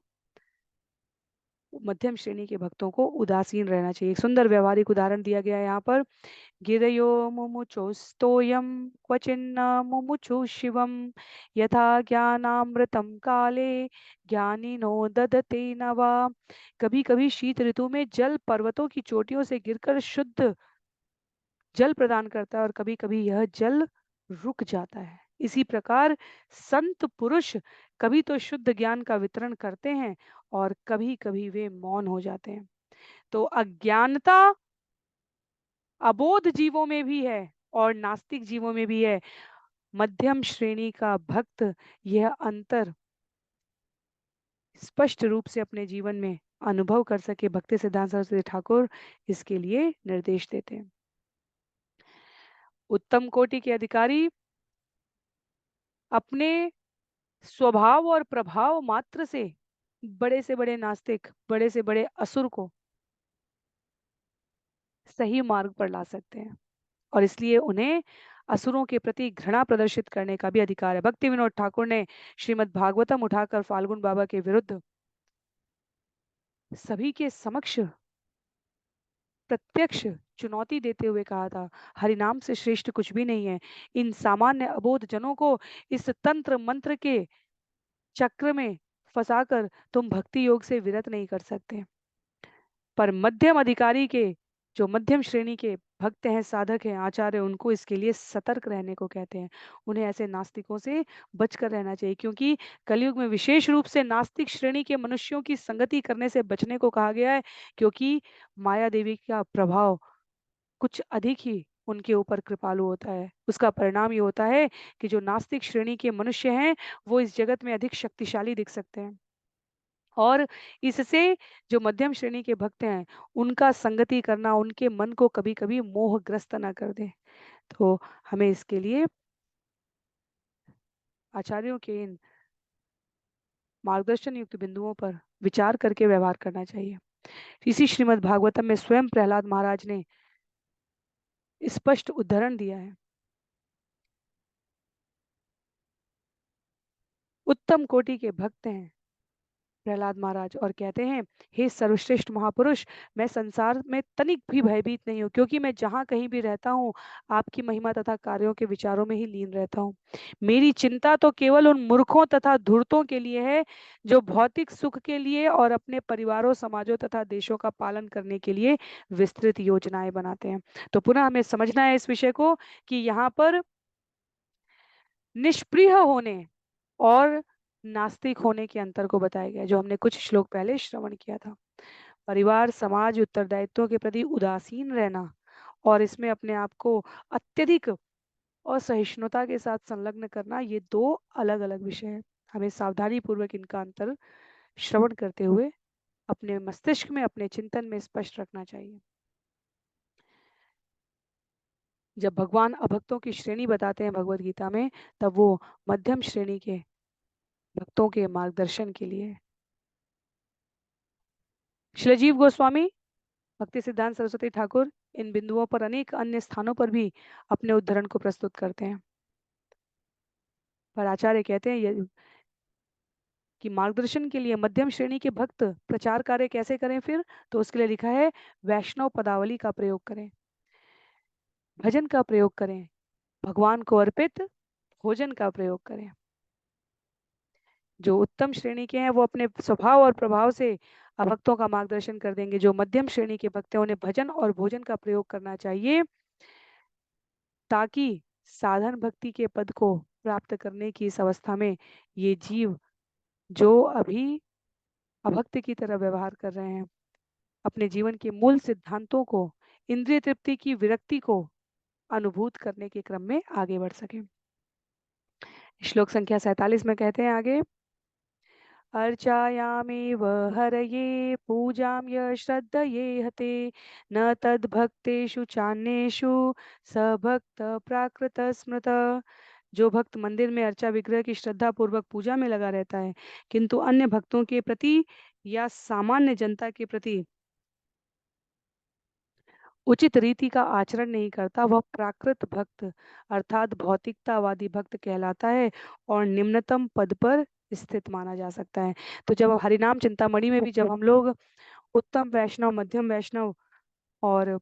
मध्यम श्रेणी के भक्तों को उदासीन रहना चाहिए। एक सुंदर व्यवहारिक उदाहरण दिया गया है यहाँ पर। गिरयो मुमुचोस्तोयम क्वचिन्न मुमुचु शिवम यथा ज्ञानामृतम काले ज्ञानिनो ददते नवा। कभी कभी शीत ऋतु में जल पर्वतों की चोटियों से गिरकर शुद्ध जल प्रदान करता है और कभी कभी यह जल रुक जाता है। इसी प्रकार संत पुरुष कभी तो शुद्ध ज्ञान का वितरण करते हैं और कभी कभी वे मौन हो जाते हैं। तो अज्ञानता अबोध जीवों में भी है और नास्तिक जीवों में भी है। मध्यम श्रेणी का भक्त यह अंतर स्पष्ट रूप से अपने जीवन में अनुभव कर सके, भक्ति सिद्धांत सरस्वती ठाकुर इसके लिए निर्देश देते हैं। उत्तम कोटि के अधिकारी अपने स्वभाव और प्रभाव मात्र से बड़े से बड़े नास्तिक, बड़े से बड़े असुर को सही मार्ग पर ला सकते हैं, और इसलिए उन्हें असुरों के प्रति घृणा प्रदर्शित करने का भी अधिकार है। भक्ति विनोद ठाकुर ने श्रीमद् भागवतम उठाकर फाल्गुन बाबा के विरुद्ध सभी के समक्ष प्रत्यक्ष चुनौती देते हुए कहा था, हरिनाम से श्रेष्ठ कुछ भी नहीं है। इन सामान्य अबोध जनों को इस तंत्र मंत्र के चक्र में फंसाकर तुम भक्ति योग से विरत नहीं कर सकते। पर मध्यम अधिकारी के, जो मध्यम श्रेणी के भक्त हैं, साधक हैं, आचार्य, उनको इसके लिए सतर्क रहने को कहते हैं। उन्हें ऐसे नास्तिकों से बचकर रहना चाहिए, क्योंकि कलयुग में विशेष रूप से नास्तिक श्रेणी के मनुष्यों की संगति करने से बचने को कहा गया है, क्योंकि माया देवी का प्रभाव कुछ अधिक ही उनके ऊपर कृपालु होता है। उसका परिणाम ये होता है कि जो नास्तिक श्रेणी के मनुष्य हैं वो इस जगत में अधिक शक्तिशाली दिख सकते हैं, और इससे जो मध्यम श्रेणी के भक्त हैं उनका संगति करना उनके मन को कभी कभी मोहग्रस्त ना कर दे। तो हमें इसके लिए आचार्यों के इन मार्गदर्शन युक्त बिंदुओं पर विचार करके व्यवहार करना चाहिए। इसी श्रीमद् भागवतम में स्वयं प्रहलाद महाराज ने स्पष्ट उदाहरण दिया है। उत्तम कोटि के भक्त हैं प्रहलाद महाराज, और कहते हैं, हे सर्वश्रेष्ठ महापुरुष, मैं संसार में तनिक भी भयभीत नहीं हूँ, क्योंकि मैं जहाँ कहीं भी रहता हूँ आपकी महिमा तथा कार्यों के विचारों में ही लीन रहता हूँ। मेरी चिंता तो केवल उन मूर्खों तथा धूर्तों के लिए है जो भौतिक सुख के लिए और अपने परिवारों, समाजों तथा देशों का पालन करने के लिए विस्तृत योजनाएं बनाते हैं। तो पुनः हमें समझना है इस विषय को कि यहाँ पर निष्प्रिय होने और नास्तिक होने के अंतर को बताया गया, जो हमने कुछ श्लोक पहले श्रवण किया था। परिवार, समाज, उत्तरदायित्वों के प्रति उदासीन रहना और इसमें अपने आप को अत्यधिक असहिष्णुता के साथ संलग्न करना, ये दो अलग अलग विषय हैं। हमें सावधानी पूर्वक इनका अंतर श्रवण करते हुए अपने मस्तिष्क में, अपने चिंतन में स्पष्ट रखना चाहिए। जब भगवान अभक्तों की श्रेणी बताते हैं भगवत गीता में, तब वो मध्यम श्रेणी के भक्तों के मार्गदर्शन के लिए। शिलजीव गोस्वामी, भक्ति सिद्धांत सरस्वती ठाकुर इन बिंदुओं पर अनेक अन्य स्थानों पर भी अपने उद्धरण को प्रस्तुत करते हैं। पर आचार्य कहते हैं कि मार्गदर्शन के लिए मध्यम श्रेणी के भक्त प्रचार कार्य कैसे करें फिर, तो उसके लिए लिखा है, वैष्णव पदावली का प्रयोग करें, भजन का प्रयोग करें, भगवान को अर्पित भोजन का प्रयोग करें। जो उत्तम श्रेणी के हैं वो अपने स्वभाव और प्रभाव से अभक्तों का मार्गदर्शन कर देंगे। जो मध्यम श्रेणी के भक्त हैं उन्हें भजन और भोजन का प्रयोग करना चाहिए, ताकि साधन भक्ति के पद को प्राप्त करने की इस अवस्था में ये जीव जो अभी अभक्त की तरह व्यवहार कर रहे हैं, अपने जीवन के मूल सिद्धांतों को, इंद्रिय तृप्ति की विरक्ति को अनुभूत करने के क्रम में आगे बढ़ सके। श्लोक संख्या 47 में कहते हैं आगे, अर्चायामेव हरये पूजां य श्रद्धये हते न तद्भक्तेषु चान्येषु स भक्त प्राकृत स्मृत। जो भक्त मंदिर में अर्चा विग्रह की श्रद्धा पूर्वक पूजा में लगा रहता है, किंतु अन्य भक्तों के प्रति या सामान्य जनता के प्रति उचित रीति का आचरण नहीं करता, वह प्राकृत भक्त अर्थात भौतिकतावादी भक्त कहलाता है और निम्नतम पद पर स्थित माना जा सकता है। तो जब हरिनाम चिंतामणि में भी जब हम लोग उत्तम वैष्णव, मध्यम वैष्णव और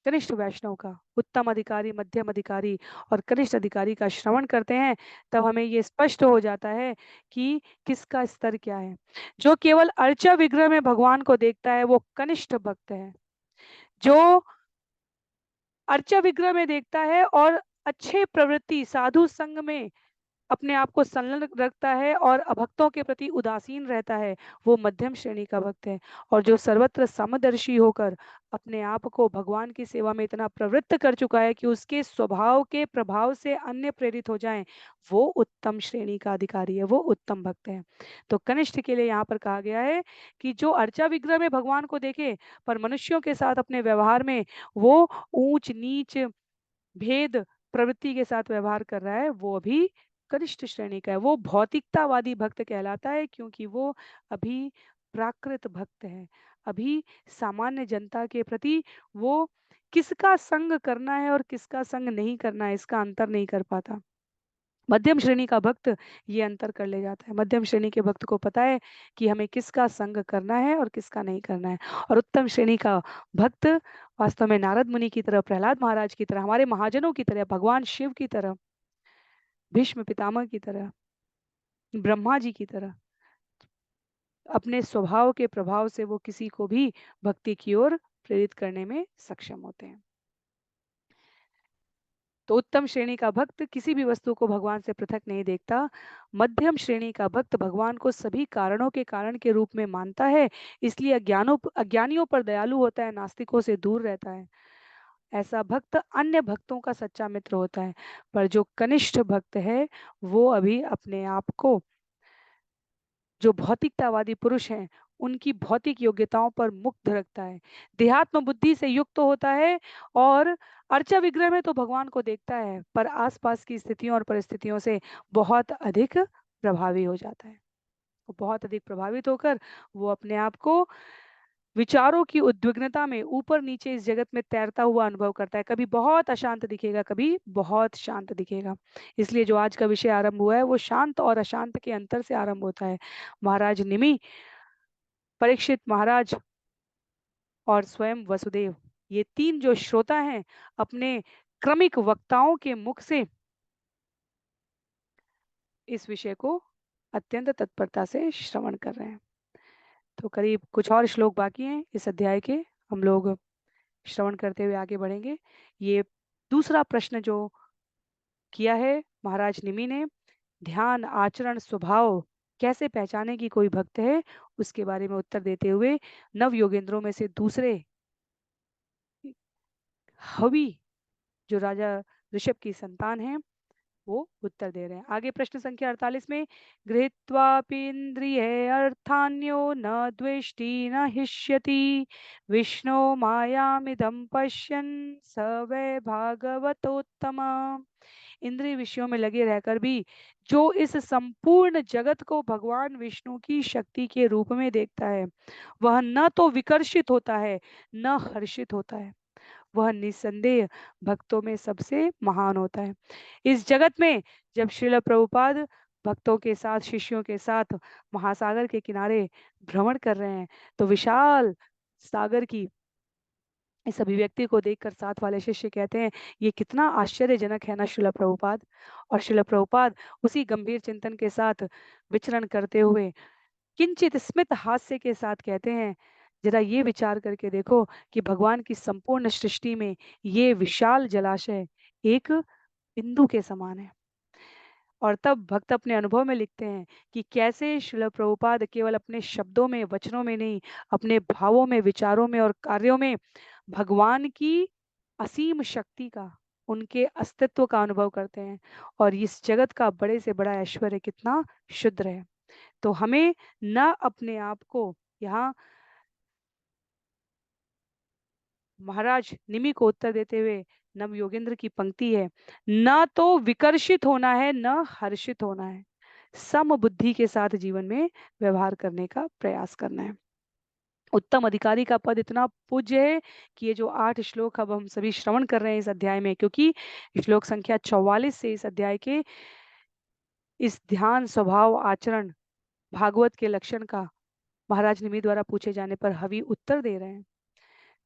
कनिष्ठ वैष्णव का, उत्तम अधिकारी, मध्यम अधिकारी और कनिष्ठ अधिकारी का श्रवण करते हैं, तब हमें ये स्पष्ट हो जाता है कि किसका स्तर क्या है। जो केवल अर्चा विग्रह में भगवान को देखता है वो कनिष्ठ भक्त है। जो अर्चा विग्रह में देखता है और अच्छे प्रवृत्ति साधु संग में अपने आप को संलग्न रखता है और अभक्तों के प्रति उदासीन रहता है, वो मध्यम श्रेणी का भक्त है। और जो सर्वत्र समदर्शी होकर अपने आप को भगवान की सेवा में इतना प्रवृत्त कर चुका है कि उसके स्वभाव के प्रभाव से अन्य प्रेरित हो जाएं, वो उत्तम श्रेणी का अधिकारी है, वो उत्तम भक्त है। तो कनिष्ठ के लिए यहाँ पर कहा गया है कि जो अर्चा विग्रह में भगवान को देखे पर मनुष्यों के साथ अपने व्यवहार में वो ऊंच नीच, भेद प्रवृत्ति के साथ व्यवहार कर रहा है, वो अभी कनिष्ठ श्रेणी का है। वो भौतिकतावादी भक्त कहलाता है, क्योंकि वो अभी प्राकृत भक्त है। अभी सामान्य जनता के प्रति वो किसका संग करना है और किसका संग नहीं करना है, इसका अंतर नहीं कर पाता। मध्यम श्रेणी का भक्त ये अंतर कर ले जाता है। मध्यम श्रेणी के भक्त को पता है कि हमें किसका संग करना है और किसका नहीं करना है। और उत्तम श्रेणी का भक्त वास्तव में नारद मुनि की तरह, प्रहलाद महाराज की तरह, हमारे महाजनों की तरह, भगवान शिव की तरह, भीष्म पितामह की तरह, ब्रह्मा जी की तरह, अपने स्वभाव के प्रभाव से वो किसी को भी भक्ति की ओर प्रेरित करने में सक्षम होते हैं। तो उत्तम श्रेणी का भक्त किसी भी वस्तु को भगवान से पृथक नहीं देखता। मध्यम श्रेणी का भक्त भगवान को सभी कारणों के कारण के रूप में मानता है, इसलिए अज्ञानियों पर दयालु होता है, नास्तिकों से दूर रहता है। ऐसा भक्त अन्य भक्तों का सच्चा मित्र होता है। पर जो कनिष्ठ भक्त है, वो अभी अपने आप को, जो भौतिकतावादी पुरुष हैं, उनकी भौतिक योग्यताओं पर मुक्त रखता है, देहात्म बुद्धि से युक्त तो होता है, और अर्चा विग्रह में तो भगवान को देखता है, पर आसपास की स्थितियों और परिस्थितियों से बहुत अधिक प्रभावी हो जाता है। वो बहुत अधिक प्रभावित होकर वो अपने आप को विचारों की उद्विग्नता में ऊपर नीचे इस जगत में तैरता हुआ अनुभव करता है। कभी बहुत अशांत दिखेगा, कभी बहुत शांत दिखेगा। इसलिए जो आज का विषय आरंभ हुआ है, वो शांत और अशांत के अंतर से आरंभ होता है। महाराज निमि, परीक्षित महाराज और स्वयं वसुदेव, ये तीन जो श्रोता हैं, अपने क्रमिक वक्ताओं के मुख से इस विषय को अत्यंत तत्परता से श्रवण कर रहे हैं। तो करीब कुछ और श्लोक बाकी हैं इस अध्याय के, हम लोग श्रवण करते हुए आगे बढ़ेंगे। ये दूसरा प्रश्न जो किया है महाराज निमि ने, ध्यान आचरण स्वभाव कैसे पहचाने कि कोई भक्त है, उसके बारे में उत्तर देते हुए नव योगेंद्रों में से दूसरे हवि, जो राजा ऋषभ की संतान है, वो उत्तर दे रहे हैं। आगे प्रश्न संख्या 48 में, गृहीत्वापीन्द्रिय अर्थान्यो न द्वेष्टि न हिष्यति विष्णु मायामिदं पश्यन् स वै भागवतोत्तम। इंद्रिय विषयों में लगे रहकर भी जो इस संपूर्ण जगत को भगवान विष्णु की शक्ति के रूप में देखता है, वह न तो विकर्षित होता है, न हर्षित होता है। वह निसंदेह भक्तों में सबसे महान होता है। इस जगत में जब श्रील प्रभुपाद भक्तों के साथ, शिष्यों के साथ महासागर के किनारे भ्रमण कर रहे हैं, तो विशाल सागर की इस अभिव्यक्ति को देखकर साथ वाले शिष्य कहते हैं, ये कितना आश्चर्यजनक है ना श्रील प्रभुपाद। और श्रील प्रभुपाद उसी गंभीर चिंतन के साथ विचरण करते हुए किंचित स्मित हास्य के साथ कहते हैं, जरा ये विचार करके देखो कि भगवान की संपूर्ण सृष्टि में ये विशाल जलाशय एक बिंदु के समान है। और तब भक्त अपने अनुभव में लिखते हैं कि कैसे श्रील प्रभुपाद केवल अपने शब्दों में, वचनों में नहीं, अपने भावों में, विचारों में और कार्यों में भगवान की असीम शक्ति का, उनके अस्तित्व का अनुभव करते हैं। और इस जगत का बड़े से बड़ा ऐश्वर्य कितना शुद्र है। तो हमें न अपने आप को, यहाँ महाराज निमि को उत्तर देते हुए नव योगेंद्र की पंक्ति है, न तो विकर्षित होना है, न हर्षित होना है, सम बुद्धि के साथ जीवन में व्यवहार करने का प्रयास करना है। उत्तम अधिकारी का पद इतना पूज्य है कि ये जो 8 श्लोक अब हम सभी श्रवण कर रहे हैं इस अध्याय में, क्योंकि श्लोक संख्या 44 से इस अध्याय के इस ध्यान स्वभाव आचरण भागवत के लक्षण का महाराज निमि द्वारा पूछे जाने पर हवि उत्तर दे रहे हैं।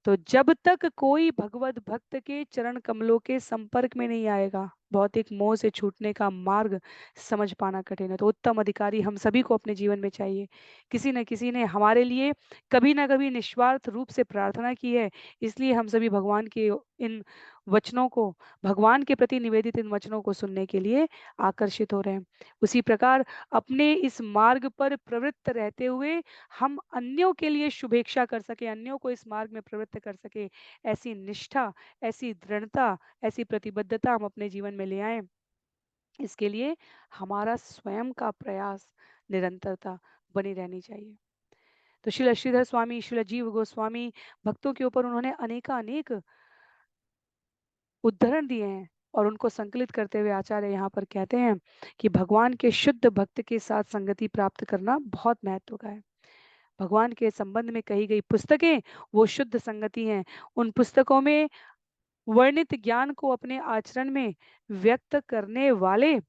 तो जब तक कोई भगवत भक्त के चरण कमलों के संपर्क में नहीं आएगा, भौतिक मोह से छूटने का मार्ग समझ पाना कठिन है। तो उत्तम अधिकारी हम सभी को अपने जीवन में चाहिए। किसी न किसी ने हमारे लिए कभी ना कभी निस्वार्थ रूप से प्रार्थना की है, इसलिए हम सभी भगवान के इन वचनों को, भगवान के प्रति निवेदित इन वचनों को सुनने के लिए आकर्षित हो रहे हैं। उसी प्रकार अपने इस मार्ग पर प्रवृत्त रहते हुए हम अन्यों के लिए शुभेच्छा कर सके, अन्यों को इस मार्ग में प्रवृत्त कर सके, ऐसी निष्ठा, ऐसी दृढ़ता, ऐसी प्रतिबद्धता हम अपने जीवन में ले आए। इसके लिए हमारा स्वयं का प्रयास, निरंतरता बनी रहनी चाहिए। तो श्रील श्रीधर स्वामी, श्रील जीव गोस्वामी, भक्तों के ऊपर उन्होंने अनेकानेक उद्धरण दिए हैं और उनको संकलित करते हुए आचार्य यहाँ पर कहते हैं कि भगवान के शुद्ध भक्त के साथ संगति प्राप्त करना बहुत महत्व का है। भगवान के संबंध में कही गई पुस्तकें वो शुद्ध संगति हैं। उन पुस्तकों में वर्णित ज्ञान को अपने आचरण में व्यक्त करने वाले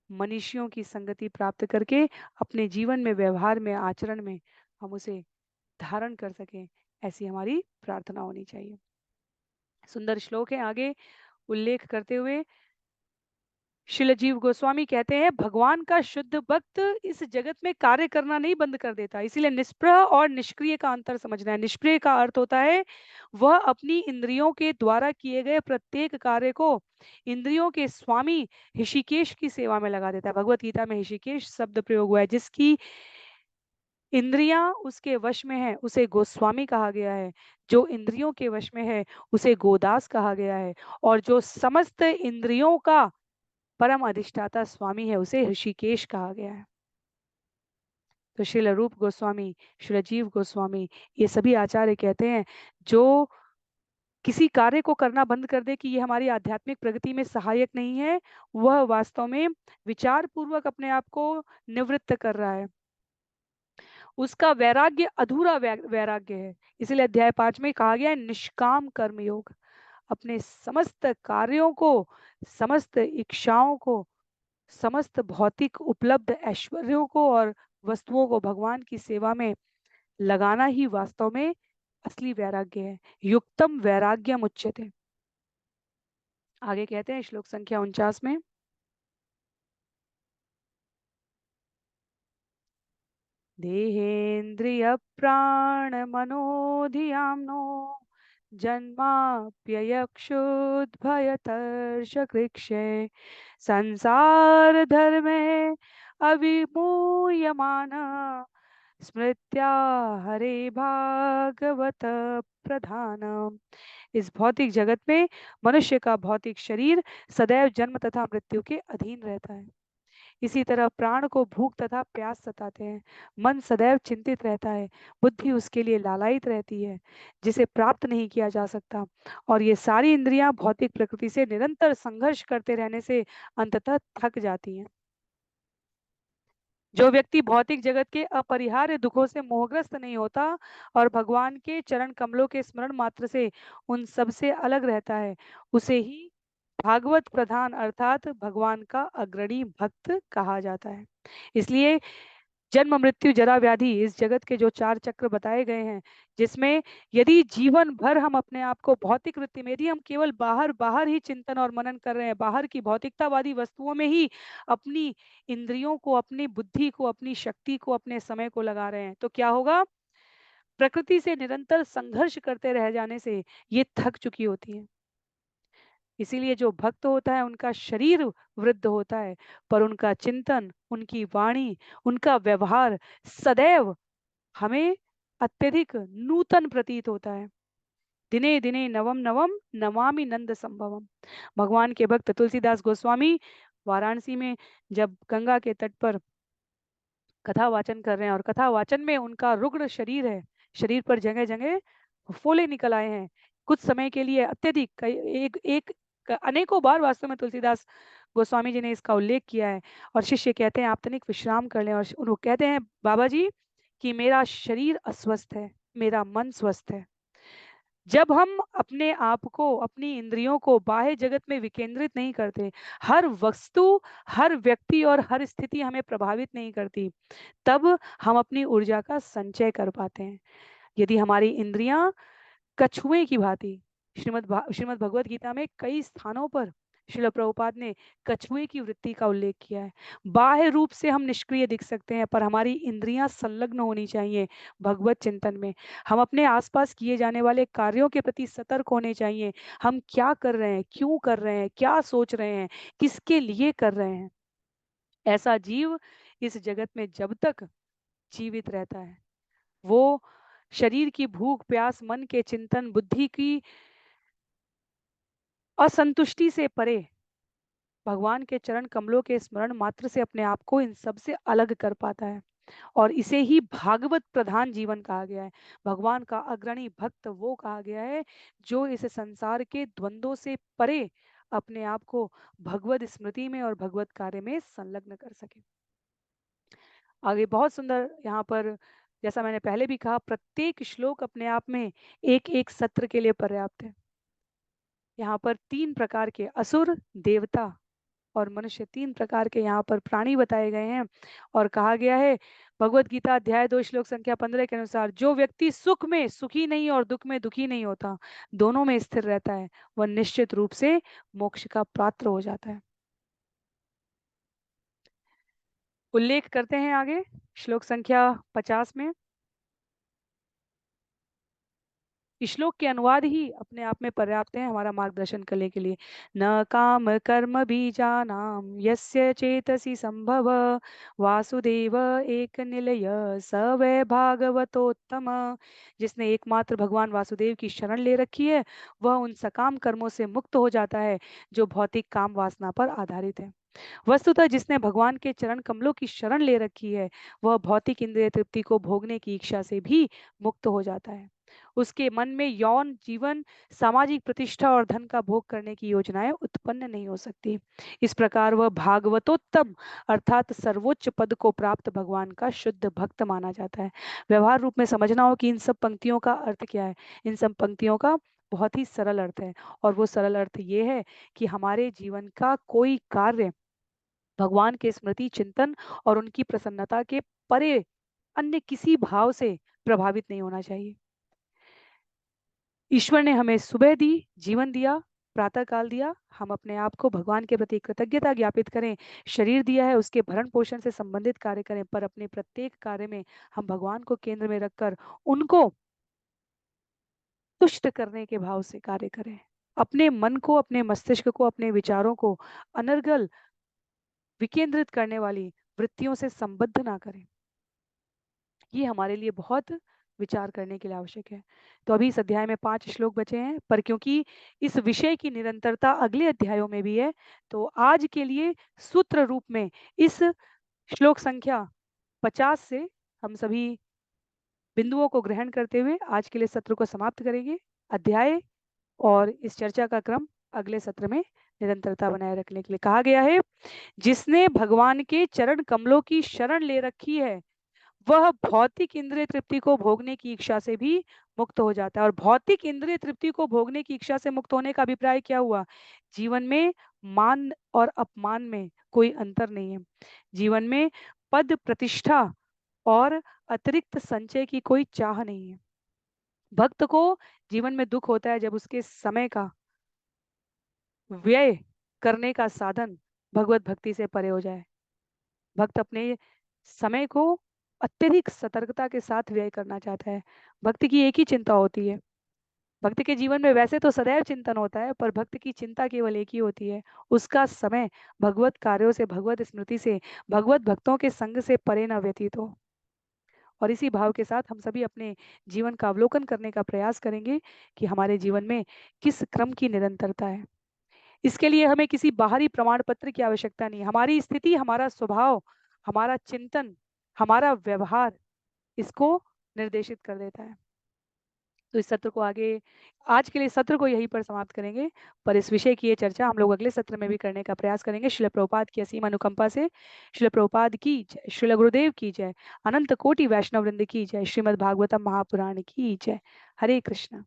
मनुष्यों की संगति प्राप्त करके अपने जीवन में, व्यवहार में, आचरण में हम उसे धारण कर सकें, ऐसी हमारी प्रार्थना होनी चाहिए। सुंदर श्लोक है आगे उल्लेख करते हुए श्रील जीव गोस्वामी कहते हैं भगवान का शुद्ध भक्त इस जगत में कार्य करना नहीं बंद कर देता। इसीलिए निष्प्रह और निष्क्रिय का अंतर समझना है। निष्क्रिय का अर्थ होता है वह अपनी इंद्रियों के द्वारा किए गए प्रत्येक कार्य को इंद्रियों के स्वामी ऋषिकेश की सेवा में लगा देता है। भगवत गीता में ऋषिकेश शब्द प्रयोग हुआ है। जिसकी इंद्रियां उसके वश में है उसे गोस्वामी कहा गया है। जो इंद्रियों के वश में है उसे गोदास कहा गया है। और जो समस्त इंद्रियों का परम अधिष्ठाता स्वामी है उसे ऋषिकेश कहा गया है। तो श्रील रूप गोस्वामी, श्रील जीव गोस्वामी, ये सभी आचार्य कहते हैं जो किसी कार्य को करना बंद कर दे कि ये हमारी आध्यात्मिक प्रगति में सहायक नहीं है, वह वास्तव में विचार पूर्वक अपने आप को निवृत्त कर रहा है। उसका वैराग्य अधूरा वैराग्य है। इसलिए अध्याय 5 में कहा गया है निष्काम कर्म योग। अपने समस्त कार्यों को, समस्त इच्छाओं को, समस्त भौतिक उपलब्ध ऐश्वर्यों को और वस्तुओं को भगवान की सेवा में लगाना ही वास्तव में असली वैराग्य है। युक्तम वैराग्यम उच्यते। आगे कहते हैं श्लोक संख्या 49 में देहेन्द्रिय प्राण मनोधियाम्नो जन्माप्ययक्षुद्भयतर्षकृक्षे संसार धर्मे अविमूयमान स्मृत्या हरे भागवत प्रधान। इस भौतिक जगत में मनुष्य का भौतिक शरीर सदैव जन्म तथा मृत्यु के अधीन रहता है। इसी तरह प्राण को भूख तथा प्यास सताते हैं। मन सदैव चिंतित रहता है। बुद्धि उसके लिए लालायित रहती है जिसे प्राप्त नहीं किया जा सकता। और ये सारी इंद्रियां भौतिक प्रकृति से निरंतर संघर्ष करते रहने से अंततः थक जाती हैं। जो व्यक्ति भौतिक जगत के अपरिहार्य दुखों से मोहग्रस्त नहीं होता और भगवान के चरण कमलों के स्मरण मात्र से उन सब से अलग रहता है उसे ही भागवत प्रधान अर्थात भगवान का अग्रणी भक्त कहा जाता है। इसलिए जन्म मृत्यु जरा व्याधि इस जगत के जो चार चक्र बताए गए हैं, जिसमें यदि जीवन भर हम अपने आप को भौतिक वृत्ति में, यदि हम केवल बाहर बाहर ही चिंतन और मनन कर रहे हैं, बाहर की भौतिकतावादी वस्तुओं में ही अपनी इंद्रियों को, अपनी बुद्धि को, अपनी शक्ति को, अपने समय को लगा रहे हैं, तो क्या होगा? प्रकृति से निरंतर संघर्ष करते रह जाने से ये थक चुकी होती है। इसीलिए जो भक्त होता है उनका शरीर वृद्ध होता है पर उनका चिंतन, उनकी वाणी, उनका व्यवहार सदैव हमें अत्यधिक नूतन प्रतीत होता है। दिने दिने नवम नवम नमामि नंद संभवम। भगवान के भक्त तुलसीदास गोस्वामी वाराणसी में जब गंगा के तट पर कथा वाचन कर रहे हैं और कथा वाचन में उनका रुग्ण शरीर है, शरीर पर जगह जगह फोले निकल आए हैं, कुछ समय के लिए अत्यधिक एक एक अनेकों बार वास्तव में तुलसीदास गोस्वामी जी ने इसका उल्लेख किया है। और शिष्य कहते हैं आप तनिक विश्राम कर लें, और वो कहते हैं बाबा जी कि मेरा शरीर अस्वस्थ है, मेरा मन स्वस्थ है। जब हम अपने आप को, अपनी इंद्रियों को बाह्य जगत में विकेंद्रित नहीं करते, हर वस्तु, हर व्यक्ति और हर स्थिति हमें प्रभावित नहीं करती, तब हम अपनी ऊर्जा का संचय कर पाते हैं। यदि हमारी इंद्रियां कछुए की भांति, श्रीमद् भगवत गीता में कई स्थानों पर श्रील प्रभुपाद ने कछुए की वृत्ति का उल्लेख किया है। बाह्य रूप से हम निष्क्रिय दिख सकते हैं पर हमारी इंद्रियां संलग्न होनी चाहिए भगवत चिंतन में। हम अपने आसपास किए जाने वाले कार्यों के प्रति सतर्क होने चाहिए। हम क्या कर रहे हैं, क्यों कर रहे हैं, क्या सोच रहे हैं, किसके लिए कर रहे हैं। ऐसा जीव इस जगत में जब तक जीवित रहता है वो शरीर की भूख प्यास, मन के चिंतन, बुद्धि की असंतुष्टि से परे भगवान के चरण कमलों के स्मरण मात्र से अपने आप को इन सब से अलग कर पाता है। और इसे ही भागवत प्रधान जीवन कहा गया है। भगवान का अग्रणी भक्त वो कहा गया है जो इस संसार के द्वंद्वों से परे अपने आप को भगवत स्मृति में और भगवत कार्य में संलग्न कर सके। आगे बहुत सुंदर यहाँ पर, जैसा मैंने पहले भी कहा, प्रत्येक श्लोक अपने आप में एक एक सत्र के लिए पर्याप्त है। यहाँ पर 3 प्रकार के असुर, देवता और मनुष्य, 3 प्रकार के यहाँ पर प्राणी बताए गए हैं। और कहा गया है भगवत गीता अध्याय 2 श्लोक संख्या 15 के अनुसार, जो व्यक्ति सुख में सुखी नहीं और दुख में दुखी नहीं होता, दोनों में स्थिर रहता है, वह निश्चित रूप से मोक्ष का पात्र हो जाता है। उल्लेख करते हैं आगे श्लोक संख्या 50 में। श्लोक के अनुवाद ही अपने आप में पर्याप्त है हमारा मार्गदर्शन करने के लिए। न काम कर्म बीजानाम यस्य चेतसि संभव, वासुदेव एक निलय स वै भागवतोत्तम। जिसने एकमात्र भगवान वासुदेव की शरण ले रखी है, वह उन सकाम कर्मों से मुक्त हो जाता है जो भौतिक काम वासना पर आधारित है। वस्तुतः जिसने भगवान के चरण कमलों की शरण ले रखी है, वह भौतिक इंद्रिय तृप्ति को भोगने की इच्छा से भी मुक्त हो जाता है। उसके मन में यौन जीवन, सामाजिक प्रतिष्ठा और धन का भोग करने की योजनाएं उत्पन्न नहीं हो सकती। इस प्रकार वह भागवतोत्तम अर्थात सर्वोच्च पद को प्राप्त भगवान का शुद्ध भक्त माना जाता है। व्यवहार रूप में समझना हो कि इन सब पंक्तियों का अर्थ क्या है। इन सब पंक्तियों का बहुत ही सरल अर्थ है, और वो सरल अर्थ ये है कि हमारे जीवन का कोई कार्य भगवान के स्मृति चिंतन और उनकी प्रसन्नता के परे अन्य किसी भाव से प्रभावित नहीं होना चाहिए। ईश्वर ने हमें सुबह दी, जीवन दिया, प्रातः काल दिया, हम अपने आप को भगवान के प्रति कृतज्ञता ज्ञापित करें। शरीर दिया है, उसके भरण पोषण से संबंधित कार्य करें, पर अपने प्रत्येक कार्य में हम भगवान को केंद्र में रखकर उनको तुष्ट करने के भाव से कार्य करें। अपने मन को, अपने मस्तिष्क को, अपने विचारों को अनर्गल विकेंद्रित करने वाली वृत्तियों से संबद्ध ना करें। ये हमारे लिए बहुत विचार करने के लिए आवश्यक है। तो अभी इस अध्याय में 5 श्लोक बचे हैं, पर क्योंकि इस विषय की निरंतरता अगले अध्यायों में भी है, तो आज के लिए सूत्र रूप में इस श्लोक संख्या 50 से हम सभी बिंदुओं को ग्रहण करते हुए आज के लिए सत्र को समाप्त करेंगे। अध्याय और इस चर्चा का क्रम अगले सत्र में निरंतरता बनाए रखने के लिए कहा गया है। जिसने भगवान के चरण कमलों की शरण ले रखी है, वह भौतिक इंद्रिय तृप्ति को भोगने की इच्छा से भी मुक्त हो जाता है। और भौतिक इंद्रिय तृप्ति को भोगने की इच्छा से मुक्त होने का अभिप्राय क्या हुआ? जीवन में मान और अपमान में कोई अंतर नहीं है। जीवन में पद प्रतिष्ठा और अतिरिक्त संचय की कोई चाह नहीं है। भक्त को जीवन में दुख होता है जब उसके समय का व्यय करने का साधन भगवत भक्ति से परे हो जाए। भक्त अपने समय को अत्यधिक सतर्कता के साथ व्यय करना चाहता है। भक्त की एक ही चिंता होती है। भक्त के जीवन में वैसे तो सदैव चिंतन होता है, पर भक्त की चिंता केवल एक ही होती है, उसका समय भगवत कार्यों से, भगवत स्मृति से, भगवत भक्तों के संग से परे न व्यतीत हो। और इसी भाव के साथ हम सभी अपने जीवन का अवलोकन करने का प्रयास करेंगे कि हमारे जीवन में किस क्रम की निरंतरता है। इसके लिए हमें किसी बाहरी प्रमाण पत्र की आवश्यकता नहीं। हमारी स्थिति, हमारा स्वभाव, हमारा चिंतन, हमारा व्यवहार इसको निर्देशित कर देता है। तो इस सत्र को आगे, आज के लिए सत्र को यहीं पर समाप्त करेंगे, पर इस विषय की ये चर्चा हम लोग अगले सत्र में भी करने का प्रयास करेंगे। श्रील प्रभुपाद की असीम अनुकंपा से श्रील प्रभुपाद की जय, श्रील गुरुदेव की जय, अनंत कोटि वैष्णव वृंद की जय, श्रीमद् भागवतम महापुराण की जय। हरे कृष्ण।